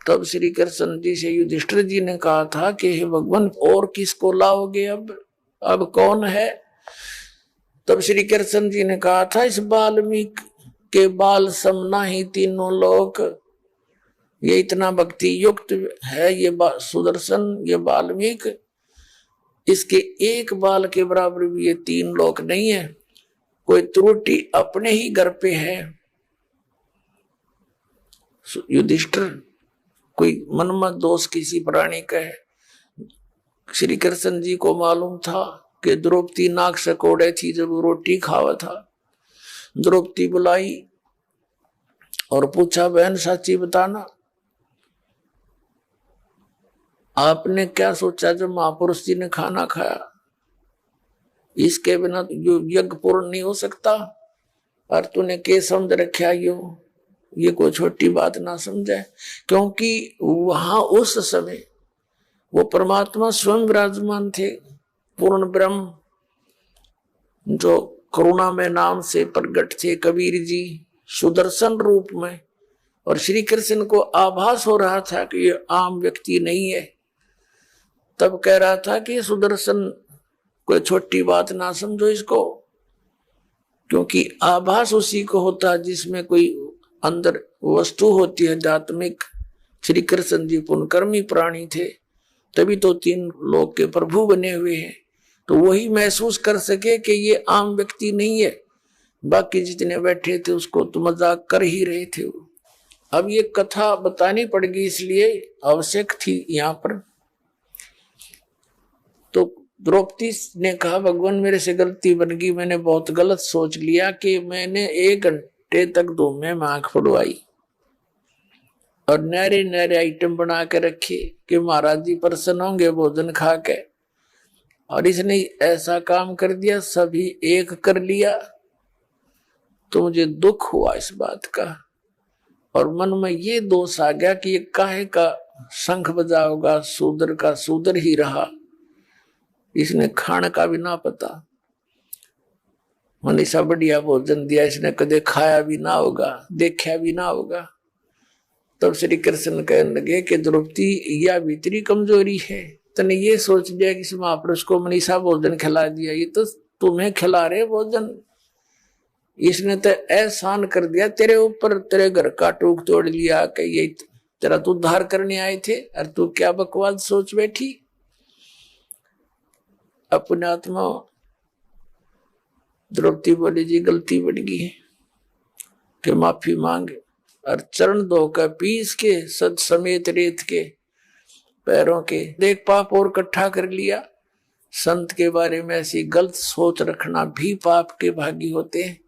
तब श्री कृष्ण जी से युधिष्ठिर जी ने कहा था कि हे भगवान और किसको लाओगे, अब कौन है। तब श्री कृष्ण जी ने कहा था इस वाल्मीकि के बाल समना ही तीनों लोक, ये इतना भक्ति युक्त है ये सुदर्शन, ये वाल्मीकि, इसके एक बाल के बराबर भी ये 3 लोक नहीं है। कोई त्रुटि अपने ही घर पे है युधिष्ठिर, कोई मन में दोष किसी प्राणी का है। श्री कृष्ण जी को मालूम था कि द्रौपदी नाक से कोड़े थी जब वो रोटी खावा था। द्रौपदी बुलाई और पूछा बहन सच्ची बताना, आपने क्या सोचा जब महापुरुष जी ने खाना खाया, इसके बिना यज्ञ पूर्ण नहीं हो सकता, और तूने के समझ रखा ये कोई छोटी बात ना समझे। क्योंकि वहां उस समय वो परमात्मा स्वयं विराजमान थे, पूर्ण ब्रह्म जो करुणा में नाम से प्रकट थे कबीर जी सुदर्शन रूप में, और श्री कृष्ण को आभास हो रहा था कि ये आम व्यक्ति नहीं है, तब कह रहा था कि सुदर्शन कोई छोटी बात ना समझो इसको, क्योंकि आभास उसी को होता है जिसमें कोई अंदर वस्तु होती है आध्यात्मिक। श्री कृष्ण जी पुण्यकर्मी प्राणी थे, तभी तो 3 लोक के प्रभु बने हुए हैं, तो वही महसूस कर सके कि ये आम व्यक्ति नहीं है। बाकी जितने बैठे थे उसको तो मजाक कर ही रहे थे। अब ये कथा बतानी पड़ेगी, इसलिए आवश्यक थी यहाँ पर। तो द्रौपदी ने कहा भगवान मेरे से गलती बन गई, मैंने बहुत गलत सोच लिया कि मैंने 1 घंटे तक धूमे में आंख फुड़वाई और नरे नरे आइटम बना के रखे कि महाराज जी प्रसन्न होंगे भोजन खा के, और इसने ऐसा काम कर दिया, सभी एक कर लिया। तो मुझे दुख हुआ इस बात का, और मन में ये दोष आ गया कि ये काहे का शंख बजाओगा, शूद्र का शूद्र ही रहा, इसने खाने का भी ना पता, मनीषा बढ़िया भोजन दिया, इसने कदे खाया भी ना होगा, देखा भी ना होगा। तब श्री कृष्ण कहने लगे कि द्रौपदी यह भीतरी कमजोरी है, तने ये सोच लिया कि इस महापुरुष को मनीषा भोजन खिला दिया, ये तो तुम्हें खिला रहे भोजन, इसने तो एहसान कर दिया तेरे ऊपर, तेरे घर का टूक तोड़ लिया कि ये तेरा तो उद्धार करने आए थे, और तू क्या बकवास सोच बैठी। अपने आत्मा द्रौपदी बोली जी गलती बढ़ गई कि माफी मांगे, और चरण धोकर पीस के सद समेत रेत के पैरों के देख पाप और इकट्ठा कर लिया। संत के बारे में ऐसी गलत सोच रखना भी पाप के भागी होते हैं।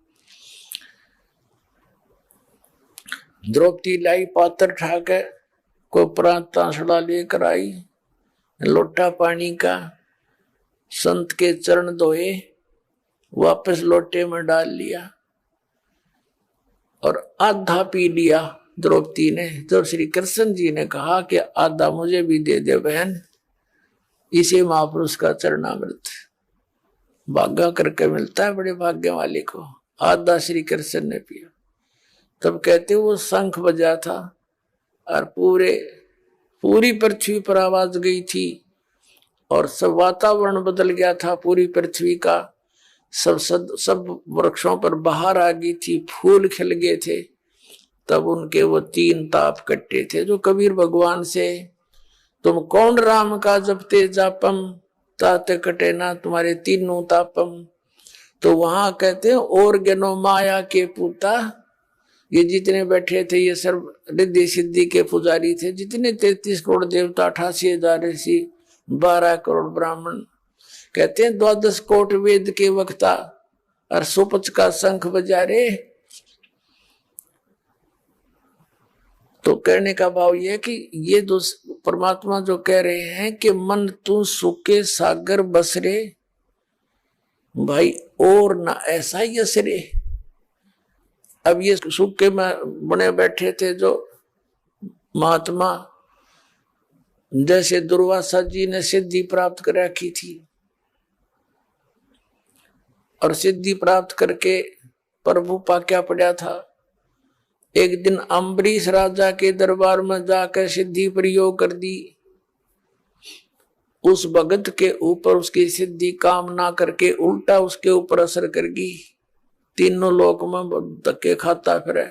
द्रौपदी लाई पात्र ठाकर को प्रांत तांसड़ा लेकर आई, लोटा पानी का, संत के चरण धोए, वापस लोटे में डाल लिया और आधा पी लिया द्रौपदी ने। जब श्री कृष्ण जी ने कहा कि आधा मुझे भी दे दे बहन, इसे महापुरुष का चरणामृत भागा करके मिलता है बड़े भाग्य वाले को। आधा श्री कृष्ण ने पिया। तब कहते वो शंख बजा था और पूरी पृथ्वी पर आवाज गई थी और सब वातावरण बदल गया था पूरी पृथ्वी का। सब वृक्षों पर बाहर आ गई थी, फूल खिल गए थे। तब उनके वो 3 ताप कट्टे थे जो कबीर भगवान से, तुम कौन राम का जपते जापम ताते कटे ना तुम्हारे 3 तापम। तो वहां कहते हैं और ज्ञानो माया के पूता, ये जितने बैठे थे ये सर्व रिद्धि सिद्धि के पुजारी थे, जितने 33 करोड़ देवता, 88,000 ऋषि, 12 करोड़ ब्राह्मण, कहते हैं 12 कोट वेद के वक्ता और सुपच का शंख बजा रे। तो कहने का भाव यह कि ये दो परमात्मा जो कह रहे हैं कि मन तू सुखे सागर बसरे, भाई और ना ऐसा ही असरे। अब ये सूखे में बने बैठे थे जो महात्मा, जैसे दुर्वासा जी ने सिद्धि प्राप्त कर रखी थी और सिद्धि प्राप्त करके प्रभु पा क्या पड़ा था। एक दिन अम्बरीश राजा के दरबार में जाकर सिद्धि प्रयोग कर दी। उस भगत के ऊपर उसकी सिद्धि काम ना करके उल्टा उसके ऊपर असर कर गई। तीनों लोक में धक्के खाता फिरे।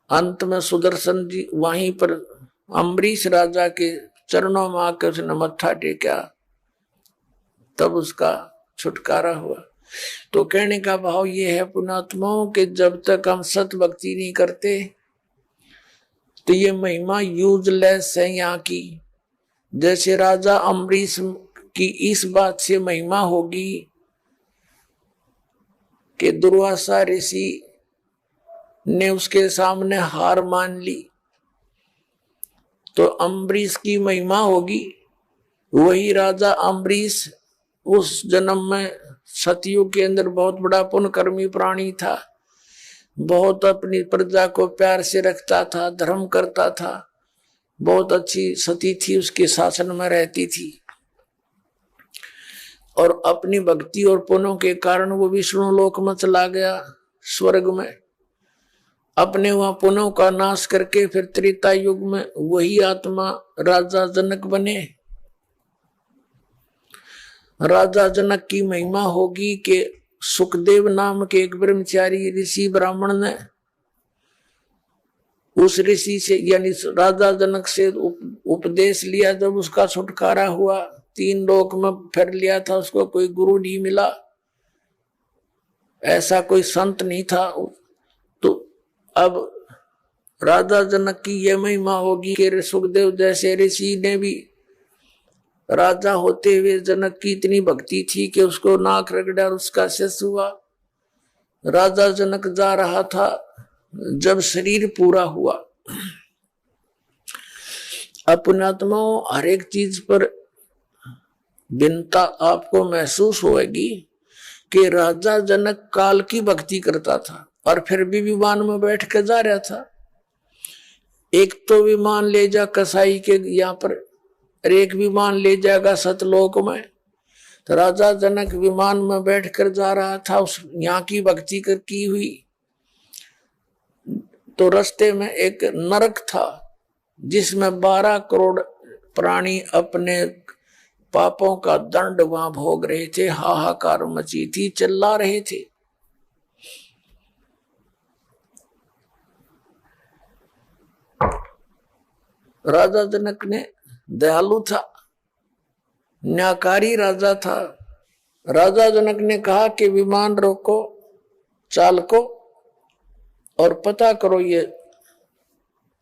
अंत में सुदर्शन जी वहीं पर अम्बरीश राजा के चरणों में आकर उसने मत्था टेका, तब उसका छुटकारा हुआ। तो कहने का भाव ये है पुण्यात्माओं के जब तक हम सत भक्ति नहीं करते तो ये महिमा यूजलेस है यहाँ की। जैसे राजा अम्बरीश की इस बात से महिमा होगी कि दुर्वासा ऋषि ने उसके सामने हार मान ली, तो अम्बरीश की महिमा होगी। वही राजा अम्बरीश उस जन्म में सतयुग के अंदर बहुत बड़ा पुण्यकर्मी प्राणी था, बहुत अपनी प्रजा को प्यार से रखता था, धर्म करता था, बहुत अच्छी सती थी उसके शासन में रहती थी। और अपनी भक्ति और पुण्यों के कारण वो विष्णु लोक में चला गया स्वर्ग में। अपने वहां पुण्यों का नाश करके फिर त्रेता युग में वही आत्मा राजा जनक बने। राजा जनक की महिमा होगी कि सुखदेव नाम के एक ब्रह्मचारी ऋषि ब्राह्मण ने उस ऋषि से यानी राजा जनक से उपदेश लिया। जब उसका छुटकारा हुआ, 3 लोक में फिर लिया था, उसको कोई गुरु नहीं मिला, ऐसा कोई संत नहीं था। तो अब राजा जनक की यह महिमा होगी कि सुखदेव जैसे ऋषि ने भी राजा होते हुए जनक की इतनी भक्ति थी कि उसको नाक रगड़ा और उसका शेष हुआ। राजा जनक जा रहा था, जब शरीर पूरा हुआ, अपनात्माओं हर एक चीज पर भिन्नता आपको महसूस होगी कि राजा जनक काल की भक्ति करता था और फिर भी विमान में बैठ कर जा रहा था। एक तो विमान ले जा कसाई के यहाँ पर, एक विमान ले जाएगा सतलोक में। तो राजा जनक विमान में बैठकर जा रहा था, उस यहाँ की भक्ति कर की हुई। तो रास्ते में एक नरक था जिसमें 12 करोड़ प्राणी अपने पापों का दंड वहां भोग रहे थे। हाहाकार मची थी, चिल्ला रहे थे। राजा जनक ने दयालु था, न्यायकारी राजा था। राजा जनक ने कहा कि विमान रोको, चालको, और पता करो ये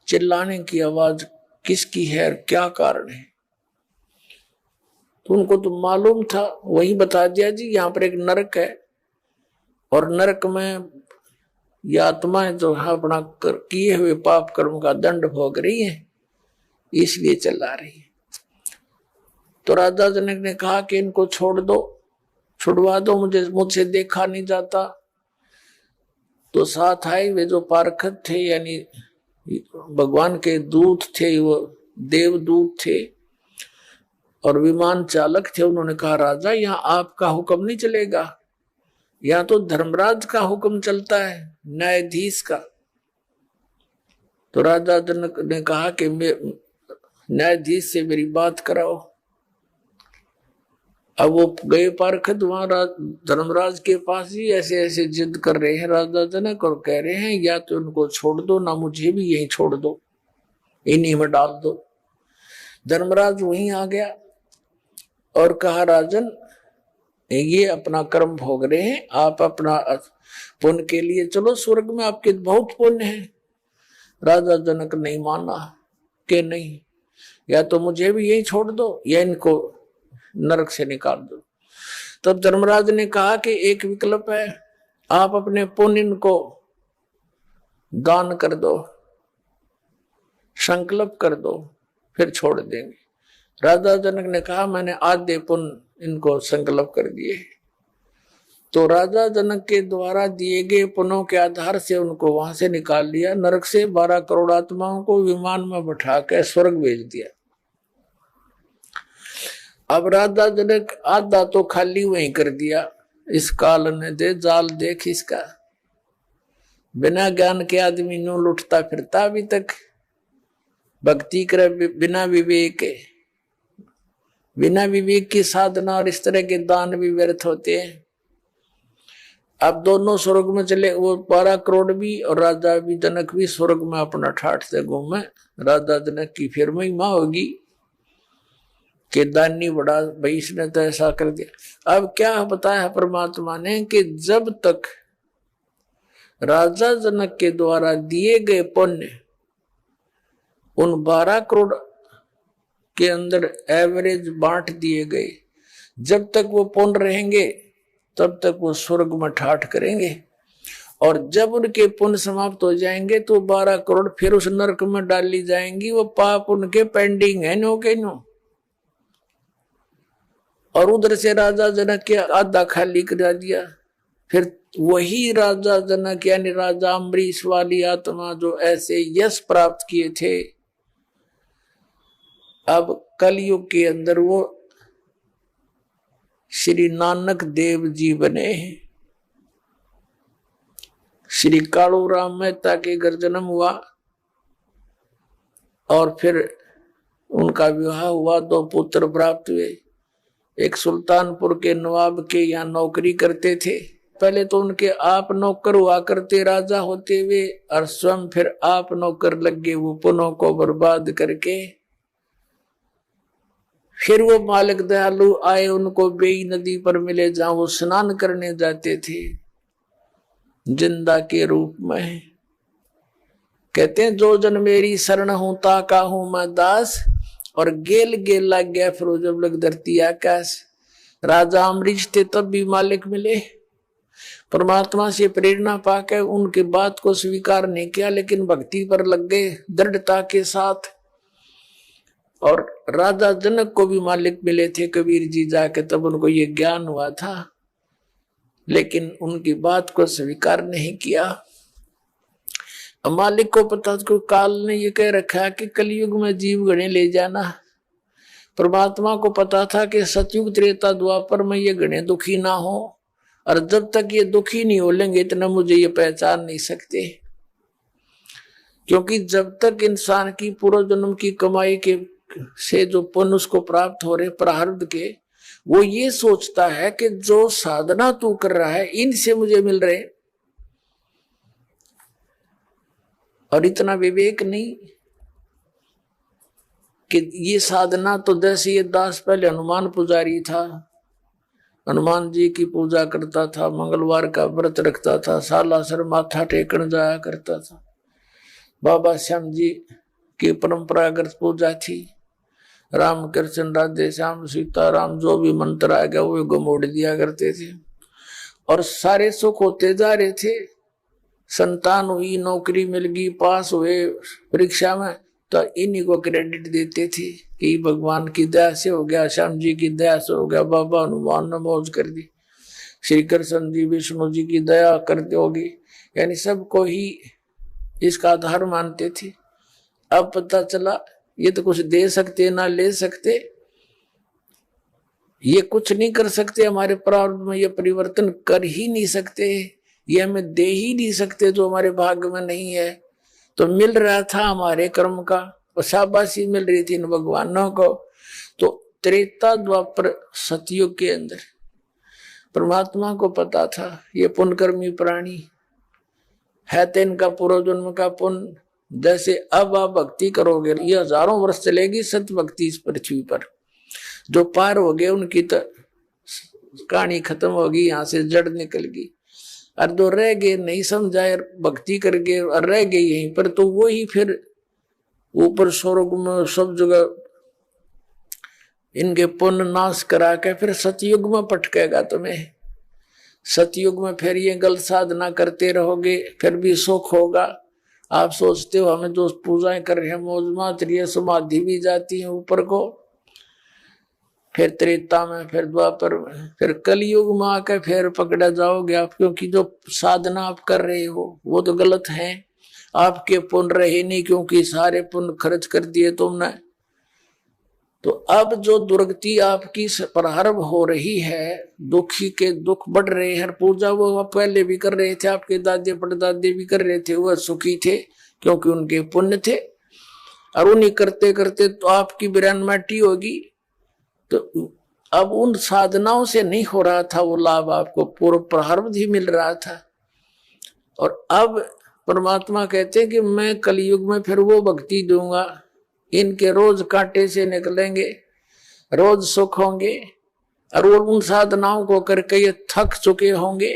चिल्लाने की आवाज किसकी है, क्या कारण है। तो उनको तो मालूम था, वही बता दिया, जी यहाँ पर एक नरक है और नरक में ये आत्माएं जो अपना किए हुए पाप कर्म का दंड भोग रही है, इसलिए चिल्ला रही है। तो राजा जनक ने कहा कि इनको छोड़ दो, छुड़वा दो, मुझसे देखा नहीं जाता। तो साथ आए वे जो पारखत थे, यानी भगवान के दूत थे, वो देवदूत थे और विमान चालक थे। उन्होंने कहा, राजा यहाँ आपका हुक्म नहीं चलेगा, यहाँ तो धर्मराज का हुक्म चलता है, न्यायाधीश का। तो राजा जनक ने कहा कि न्यायाधीश से मेरी बात कराओ। अब वो गए पारखत वहां धर्मराज के पास ही, ऐसे ऐसे जिद कर रहे हैं राजा जनक और कह रहे हैं या तो उनको छोड़ दो, ना मुझे भी यहीं छोड़ दो, इन्हीं में डाल दो। धर्मराज वहीं आ गया और कहा, राजन ये अपना कर्म भोग रहे हैं, आप अपना पुण्य के लिए चलो, स्वर्ग में आपके बहुत पुण्य है। राजा जनक नहीं माना कि नहीं, या तो मुझे भी यही छोड़ दो या इनको नरक से निकाल दो। तब धर्मराज ने कहा कि एक विकल्प है, आप अपने पुण्य को दान कर दो, संकल्प कर दो, फिर छोड़ देंगे। राजा जनक ने कहा, मैंने आधे पुण्य इनको संकल्प कर दिए। तो राजा जनक के द्वारा दिए गए पुण्यों के आधार से उनको वहां से निकाल लिया, नरक से 12 करोड़ आत्माओं को विमान में बैठा कर स्वर्ग भेज दिया। अब राजा जनक आधा तो खाली वहीं कर दिया। इस काल ने दे जाल देख इसका, बिना ज्ञान के आदमी नो लुटता फिरता अभी तक, भक्ति करे बिना विवेक के, बिना विवेक की साधना और इस तरह के दान भी व्यर्थ होते हैं। अब दोनों स्वर्ग में चले, वो 12 करोड़ भी और राजा भी जनक भी स्वर्ग में अपना ठाठ से घूमे। राजा जनक की फिर महिमा होगी कि दानी बड़ा भाई, इसने तो ऐसा कर दिया। अब क्या बताया परमात्मा ने कि जब तक राजा जनक के द्वारा दिए गए पुण्य उन 12 करोड़ के अंदर एवरेज बांट दिए गए, जब तक वो पुण्य रहेंगे तब तक वो स्वर्ग में ठाठ करेंगे, और जब उनके पुण्य समाप्त हो जाएंगे तो 12 करोड़ फिर उस नरक में डाली जाएंगी। वो पाप उनके पेंडिंग है, नो के नो। और उधर से राजा जनक के आधा खाली करा दिया। फिर वही राजा जनक यानी राजा अम्बरीश वाली आत्मा जो ऐसे यश प्राप्त किए थे, अब कलयुग के अंदर वो श्री नानक देव जी बने। श्री कालू राम मेहता के घर जन्म हुआ और फिर उनका विवाह हुआ, 2 पुत्र प्राप्त हुए। एक सुल्तानपुर के नवाब के यहाँ नौकरी करते थे। पहले तो उनके आप नौकर हुआ करते राजा होते हुए, और स्वयं फिर आप नौकर लग गए वो पुनों को बर्बाद करके। फिर वो मालिक दयालु आए, उनको बेई नदी पर मिले जहां वो स्नान करने जाते थे जिंदा के रूप में। कहते हैं जो जन मेरी शरण हूं ताका हूं मैं दास, और गेल गेल लग गया फिर जब लग धरती आकाश। राजा अमरीश थे तब भी मालिक मिले, परमात्मा से प्रेरणा पाकर उनके बात को स्वीकार नहीं किया, लेकिन भक्ति पर लग गए दृढ़ता के साथ। और राजा जनक को भी मालिक मिले थे कबीर जी जाके, तब उनको ये ज्ञान हुआ था, लेकिन उनकी बात को स्वीकार नहीं किया। मालिक को पता था, काल ने ये कह रखा कि कलयुग में जीव गणे ले जाना। परमात्मा को पता था कि सतयुग त्रेता द्वापर में ये गणे दुखी ना हो, और जब तक ये दुखी नहीं हो लेंगे इतना मुझे ये पहचान नहीं सकते। क्योंकि जब तक इंसान की पूर्व जन्म की कमाई के से जो पुण्य उसको प्राप्त हो रहे प्रारब्ध के, वो ये सोचता है कि जो साधना तू कर रहा है इनसे मुझे मिल रहे, और इतना विवेक नहीं कि ये साधना तो जैसे ये दास पहले हनुमान पुजारी था, हनुमान जी की पूजा करता था, मंगलवार का व्रत रखता था, सालासर माथा टेकन जाया करता था। बाबा श्याम जी की परंपरागत पूजा थी, राम कृष्ण राधे श्याम सीताराम जो भी मंत्र आ गया वो गमोड़ दिया करते थे, और सारे सुख होते जा रहे थे। संतान हुई, नौकरी मिल गई, पास हुए परीक्षा में, तो इन्हीं को क्रेडिट देते थे कि भगवान की दया से हो गया, श्याम जी की दया से हो गया, बाबा हनुमान ने मौज कर दी, श्री कृष्ण जी विष्णु जी की दया करते होगी, यानी सबको ही इसका आधार मानते थे। अब पता चला ये तो कुछ दे सकते ना ले सकते, ये कुछ नहीं कर सकते, हमारे प्रारब्ध में ये परिवर्तन कर ही नहीं सकते, ये हमें दे ही नहीं सकते जो हमारे भाग्य में नहीं है। तो मिल रहा था हमारे कर्म का, और शाबाशी मिल रही थी इन भगवानों को। तो त्रेता द्वापर सतयुग के अंदर परमात्मा को पता था ये पुण्यकर्मी प्राणी है, तो इनका पूर्व जन्म का पुण्य, जैसे अब आप भक्ति करोगे ये हजारों वर्ष चलेगी सत्य भक्ति इस पृथ्वी पर। जो पार हो गए उनकी तो कहानी खत्म होगी, यहाँ से जड़ निकल गई, और जो रह गए नहीं समझाए भक्ति कर गए और रह गए यहीं पर, तो वो ही फिर ऊपर स्वर्ग में सब जगह इनके पुण्य नाश करा के फिर सतयुग में पटकेगा तुम्हें। सतयुग में फिर ये गलत साधना करते रहोगे, फिर भी सुख होगा। आप सोचते हो हमें जो पूजाएं कर रहे हैं मौज मात रही है, समाधि भी जाती है ऊपर को, फिर त्रेता में, फिर द्वापर में, फिर कलयुग में आकर फिर पकड़ा जाओगे आप, क्योंकि जो साधना आप कर रहे हो वो तो गलत है। आपके पुण्य रहे नहीं, क्योंकि सारे पुण्य खर्च कर दिए तुमने। तो अब जो दुर्गति आपकी प्रारंभ हो रही है, दुखी के दुख बढ़ रहे हैं। पूजा वो पहले भी कर रहे थे, आपके दादे परदादे भी कर रहे थे, वह सुखी थे क्योंकि उनके पुण्य थे, और उन्हीं करते करते तो आपकी बिरान माटी होगी। तो अब उन साधनाओं से नहीं हो रहा था वो लाभ, आपको पूर्व प्रारब्ध ही मिल रहा था। और अब परमात्मा कहते हैं कि मैं कलयुग में फिर वो भक्ति दूंगा, इनके रोज कांटे से निकलेंगे, रोज सुख होंगे, और वो उन साधनाओं को करके ये थक चुके होंगे,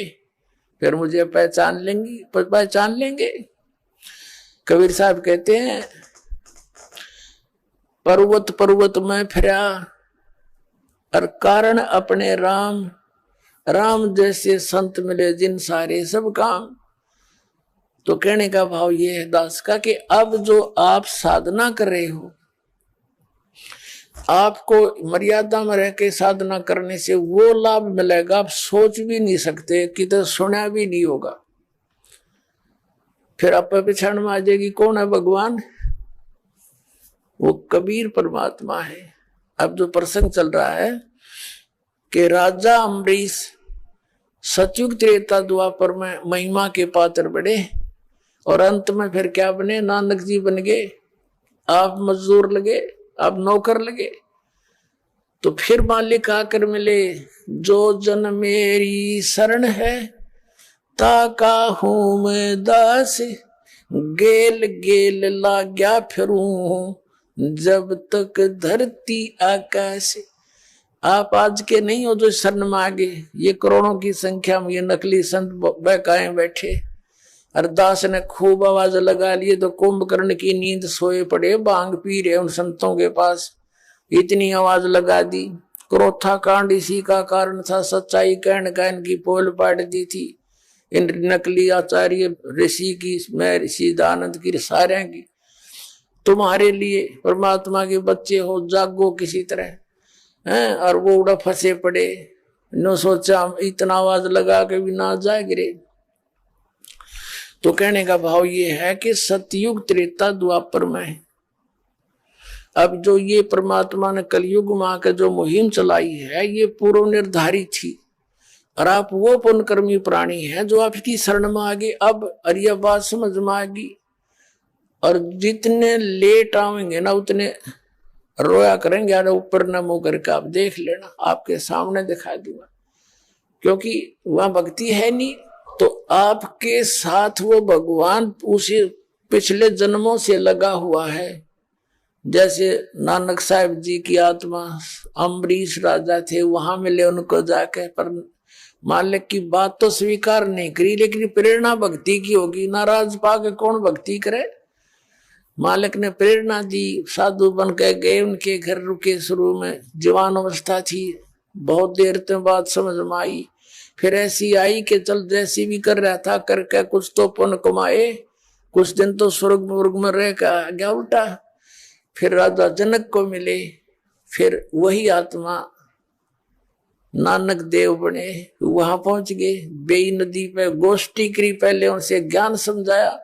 फिर मुझे पहचान लेंगे। कबीर साहब कहते हैं पर्वत पर्वत में फिरा और कारण अपने राम, राम जैसे संत मिले जिन सारे सब काम। तो कहने का भाव ये है दास का कि अब जो आप साधना कर रहे हो, आपको मर्यादा में रह के साधना करने से वो लाभ मिलेगा आप सोच भी नहीं सकते, किधर सुना भी नहीं होगा। फिर आप पहचान में आ जाएगी कौन है भगवान, वो कबीर परमात्मा है। अब जो प्रसंग चल रहा है कि राजा अम्बरीश सतयुग त्रेता द्वापर में महिमा के पात्र बड़े और अंत में फिर क्या बने, नानक जी बन गए। आप मजदूर लगे, आप नौकर लगे। तो फिर मालिक आकर मिले, जो जन मेरी शरण है ताका हूं मैं दास, गेल गेल लाग्या फिरूं जब तक धरती आकाश। आप आज के नहीं हो जो शरण मांगे, ये करोड़ों की संख्या में ये नकली संत बहकाए बैठे। अरदास ने खूब आवाज लगा लिए तो कुंभकर्ण की नींद सोए पड़े, भांग पी रहे उन संतों के पास, इतनी आवाज लगा दी। क्रोथा कांड इसी का कारण था, सच्चाई कहन का इनकी पोल पाट दी थी। इन नकली आचार्य ऋषि की, मैं ऋषि दानंद की, सारे की। तुम्हारे लिए परमात्मा के बच्चे हो, जागो किसी तरह हैं। और वो उड़ा फंसे पड़े, नो सोचा इतना आवाज लगा के भी ना जाए गिरे। तो कहने का भाव ये है कि सतयुग त्रेता द्वापर में अब जो ये परमात्मा ने कलयुग में आकर जो मुहिम चलाई है, ये पूर्व निर्धारित थी। और आप वो पुण्यकर्मी प्राणी हैं जो आपकी शरण में आ गए। अब अरिया बात समझ में आ गई। और जितने लेट आवेंगे ना उतने रोया करेंगे, यार ऊपर न मुंह करके आप देख लेना, आपके सामने दिखा दूंगा। क्योंकि वहां भक्ति है नहीं, तो आपके साथ वो भगवान उसी पिछले जन्मों से लगा हुआ है। जैसे नानक साहब जी की आत्मा अम्बरीश राजा थे, वहां मिले उनको जाके, पर मालिक की बात तो स्वीकार नहीं करी, लेकिन प्रेरणा भक्ति की होगी। नाराज पाके कौन भक्ति करे। मालिक ने प्रेरणा दी, साधु बन के गए, उनके घर रुके। शुरू में जवान अवस्था थी, बहुत देर तक बात समझ में आई। फिर ऐसी आई कि चल जैसी भी कर रहा था करके कुछ तो पुण्य कमाए, कुछ दिन तो स्वर्ग में रह कर गया उल्टा। फिर राजा जनक को मिले, फिर वही आत्मा नानक देव बने, वहां पहुंच गए। बेई नदी पे गोष्ठी करी, पहले उनसे ज्ञान समझाया,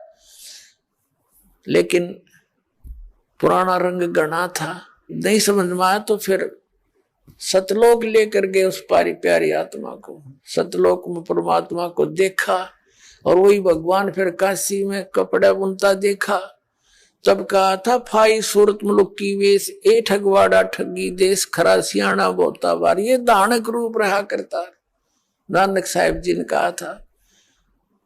लेकिन पुराना रंग गणा था, नहीं समझ में आया। तो फिर सतलोक लेकर गए उस प्यारी आत्मा को। सतलोक में परमात्मा को देखा और वही भगवान फिर काशी में कपड़ा बुनता देखा। तब कहा था, फाई सूरत मुलुक की वेश, ए ठगवाड़ा ठगी देश, खरा सियाणा बोता बार। ये दानक रूप रहा करता, नानक साहिब जी ने कहा था।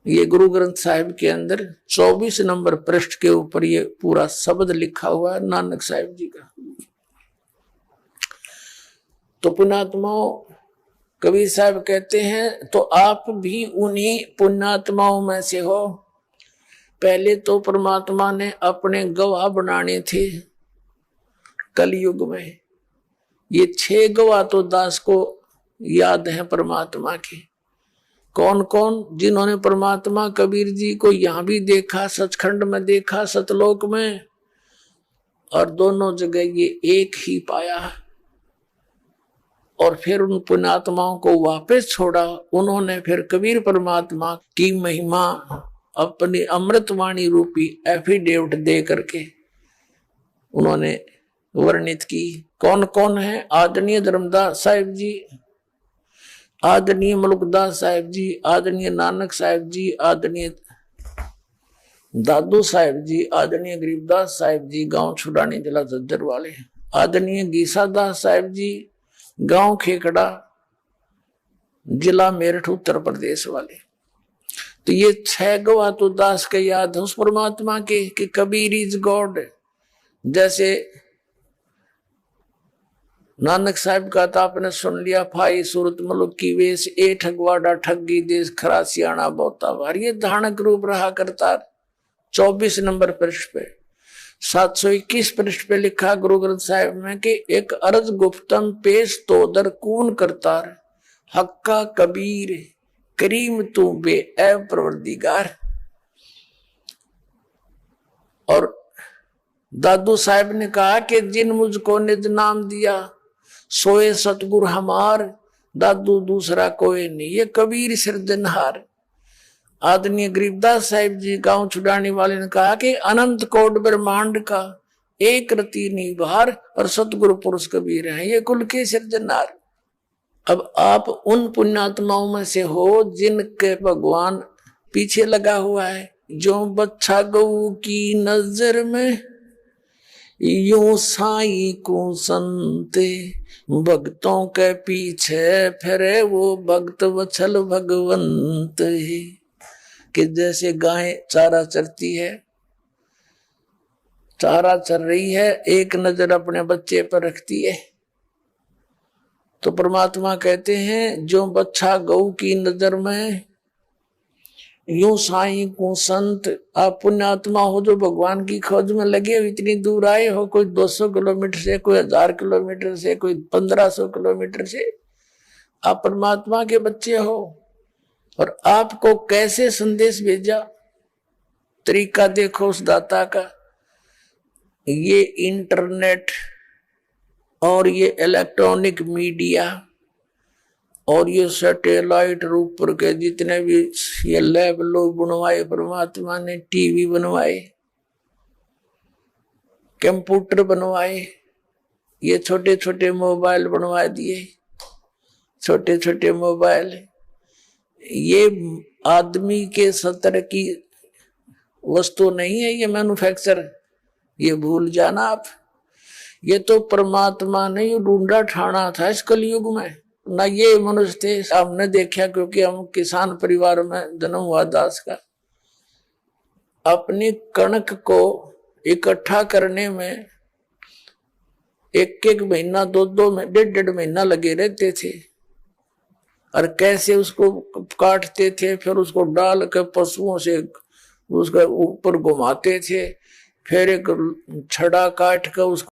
ये गुरु ग्रंथ साहिब के अंदर 24 नंबर पृष्ठ के ऊपर ये पूरा शब्द लिखा हुआ है नानक साहिब जी का। तो पुण्यात्माओं, कबीर साहब कहते हैं, तो आप भी उन्हीं पुण्यात्माओं में से हो। पहले तो परमात्मा ने अपने गवाह बनाने थे कलयुग में। ये 6 गवाह तो दास को याद है परमात्मा के। कौन कौन? जिन्होंने परमात्मा कबीर जी को यहां भी देखा, सचखंड में देखा, सतलोक में, और दोनों जगह ये एक ही पाया। और फिर उन पुण्यात्माओं को वापस छोड़ा। उन्होंने फिर कबीर परमात्मा की महिमा अपनी अमृतवाणी रूपी एफिडेविट दे करके उन्होंने वर्णित की। कौन कौन है? आदरणीय धर्मदास साहिब जी, आदरणीय मलुकदास साहिब जी, आदरणीय नानक साहिब जी, आदरणीय दादू साहिब जी, आदरणीय गरीबदास साहिब जी, गांव छुड़ानी जिला झज्जर वाले, आदरणीय गीसादास साहिब जी, गांव खेकड़ा जिला मेरठ उत्तर प्रदेश वाले। तो ये 6 गवाह तो दास के याद है उस परमात्मा के कि कबीर इज गॉड। जैसे नानक साहब का था, आपने सुन लिया, फाई सूरत मुलुक की वेश, ए ठगवाड़ा ठगी देश, खरा सियाणा बोता बार। ये धानक रूप रहा करता। 24 नंबर पृष्ठ पे, 721 पृष्ठ पे लिखा गुरु ग्रंथ साहिब में कि एक अर्ज गुप्तम पेश तो दर कून करतार, हक्का कबीर करीम तू बे ए परवरदिगार। और दादू साहब ने कहा कि जिन मुझको निज नाम दिया सोए सतगुरु हमार, दादू दूसरा कोई नहीं, ये कबीर सिरजनहार। आदरणीय गरीबदास साहिब जी गांव छुड़ाने वाले ने कहा कि अनंत कोट ब्रह्मांड का एक रति निभार और सतगुरु पुरुष कबीर हैं, ये कुल के सिरजनहार। अब आप उन पुण्यात्माओं में से हो जिनके भगवान पीछे लगा हुआ है। जो बच्चा गऊ की नजर में यूं साई को संते, भक्तों के पीछे फिरे वो भक्त वत्सल भगवंत ही। कि जैसे गाय चारा चरती है, चारा चर रही है, एक नजर अपने बच्चे पर रखती है, तो परमात्मा कहते हैं जो बच्चा गऊ की नजर में यूं साई को संत। आप पुण्यात्मा हो जो भगवान की खोज में लगे हो, इतनी दूर आए हो, कोई 200 किलोमीटर से, कोई 1000 किलोमीटर से, कोई 1500 किलोमीटर से, आप परमात्मा के बच्चे हो। और आपको कैसे संदेश भेजा, तरीका देखो उस दाता का। ये इंटरनेट और ये इलेक्ट्रॉनिक मीडिया और ये सैटेलाइट ऊपर के जितने भी ये लैब लोग बनवाए, परमात्मा ने टीवी बनवाए, कंप्यूटर बनवाए, ये छोटे छोटे मोबाइल बनवा दिए, छोटे छोटे मोबाइल। ये आदमी के स्तर की वस्तु नहीं है, ये मैन्युफैक्चर, ये भूल जाना आप। ये तो परमात्मा ने ये ढूंढा ठाना था इस कलयुग में। ना ये मनुष्य थे, हमने देखा क्योंकि हम किसान परिवार में जन्म हुआ दास का। अपनी कणक को इकट्ठा करने में एक एक महीना, दो में डेढ़ महीना लगे रहते थे। और कैसे उसको काटते थे, फिर उसको डाल कर पशुओं से उसका ऊपर घुमाते थे, फिर एक छड़ा काट कर उसको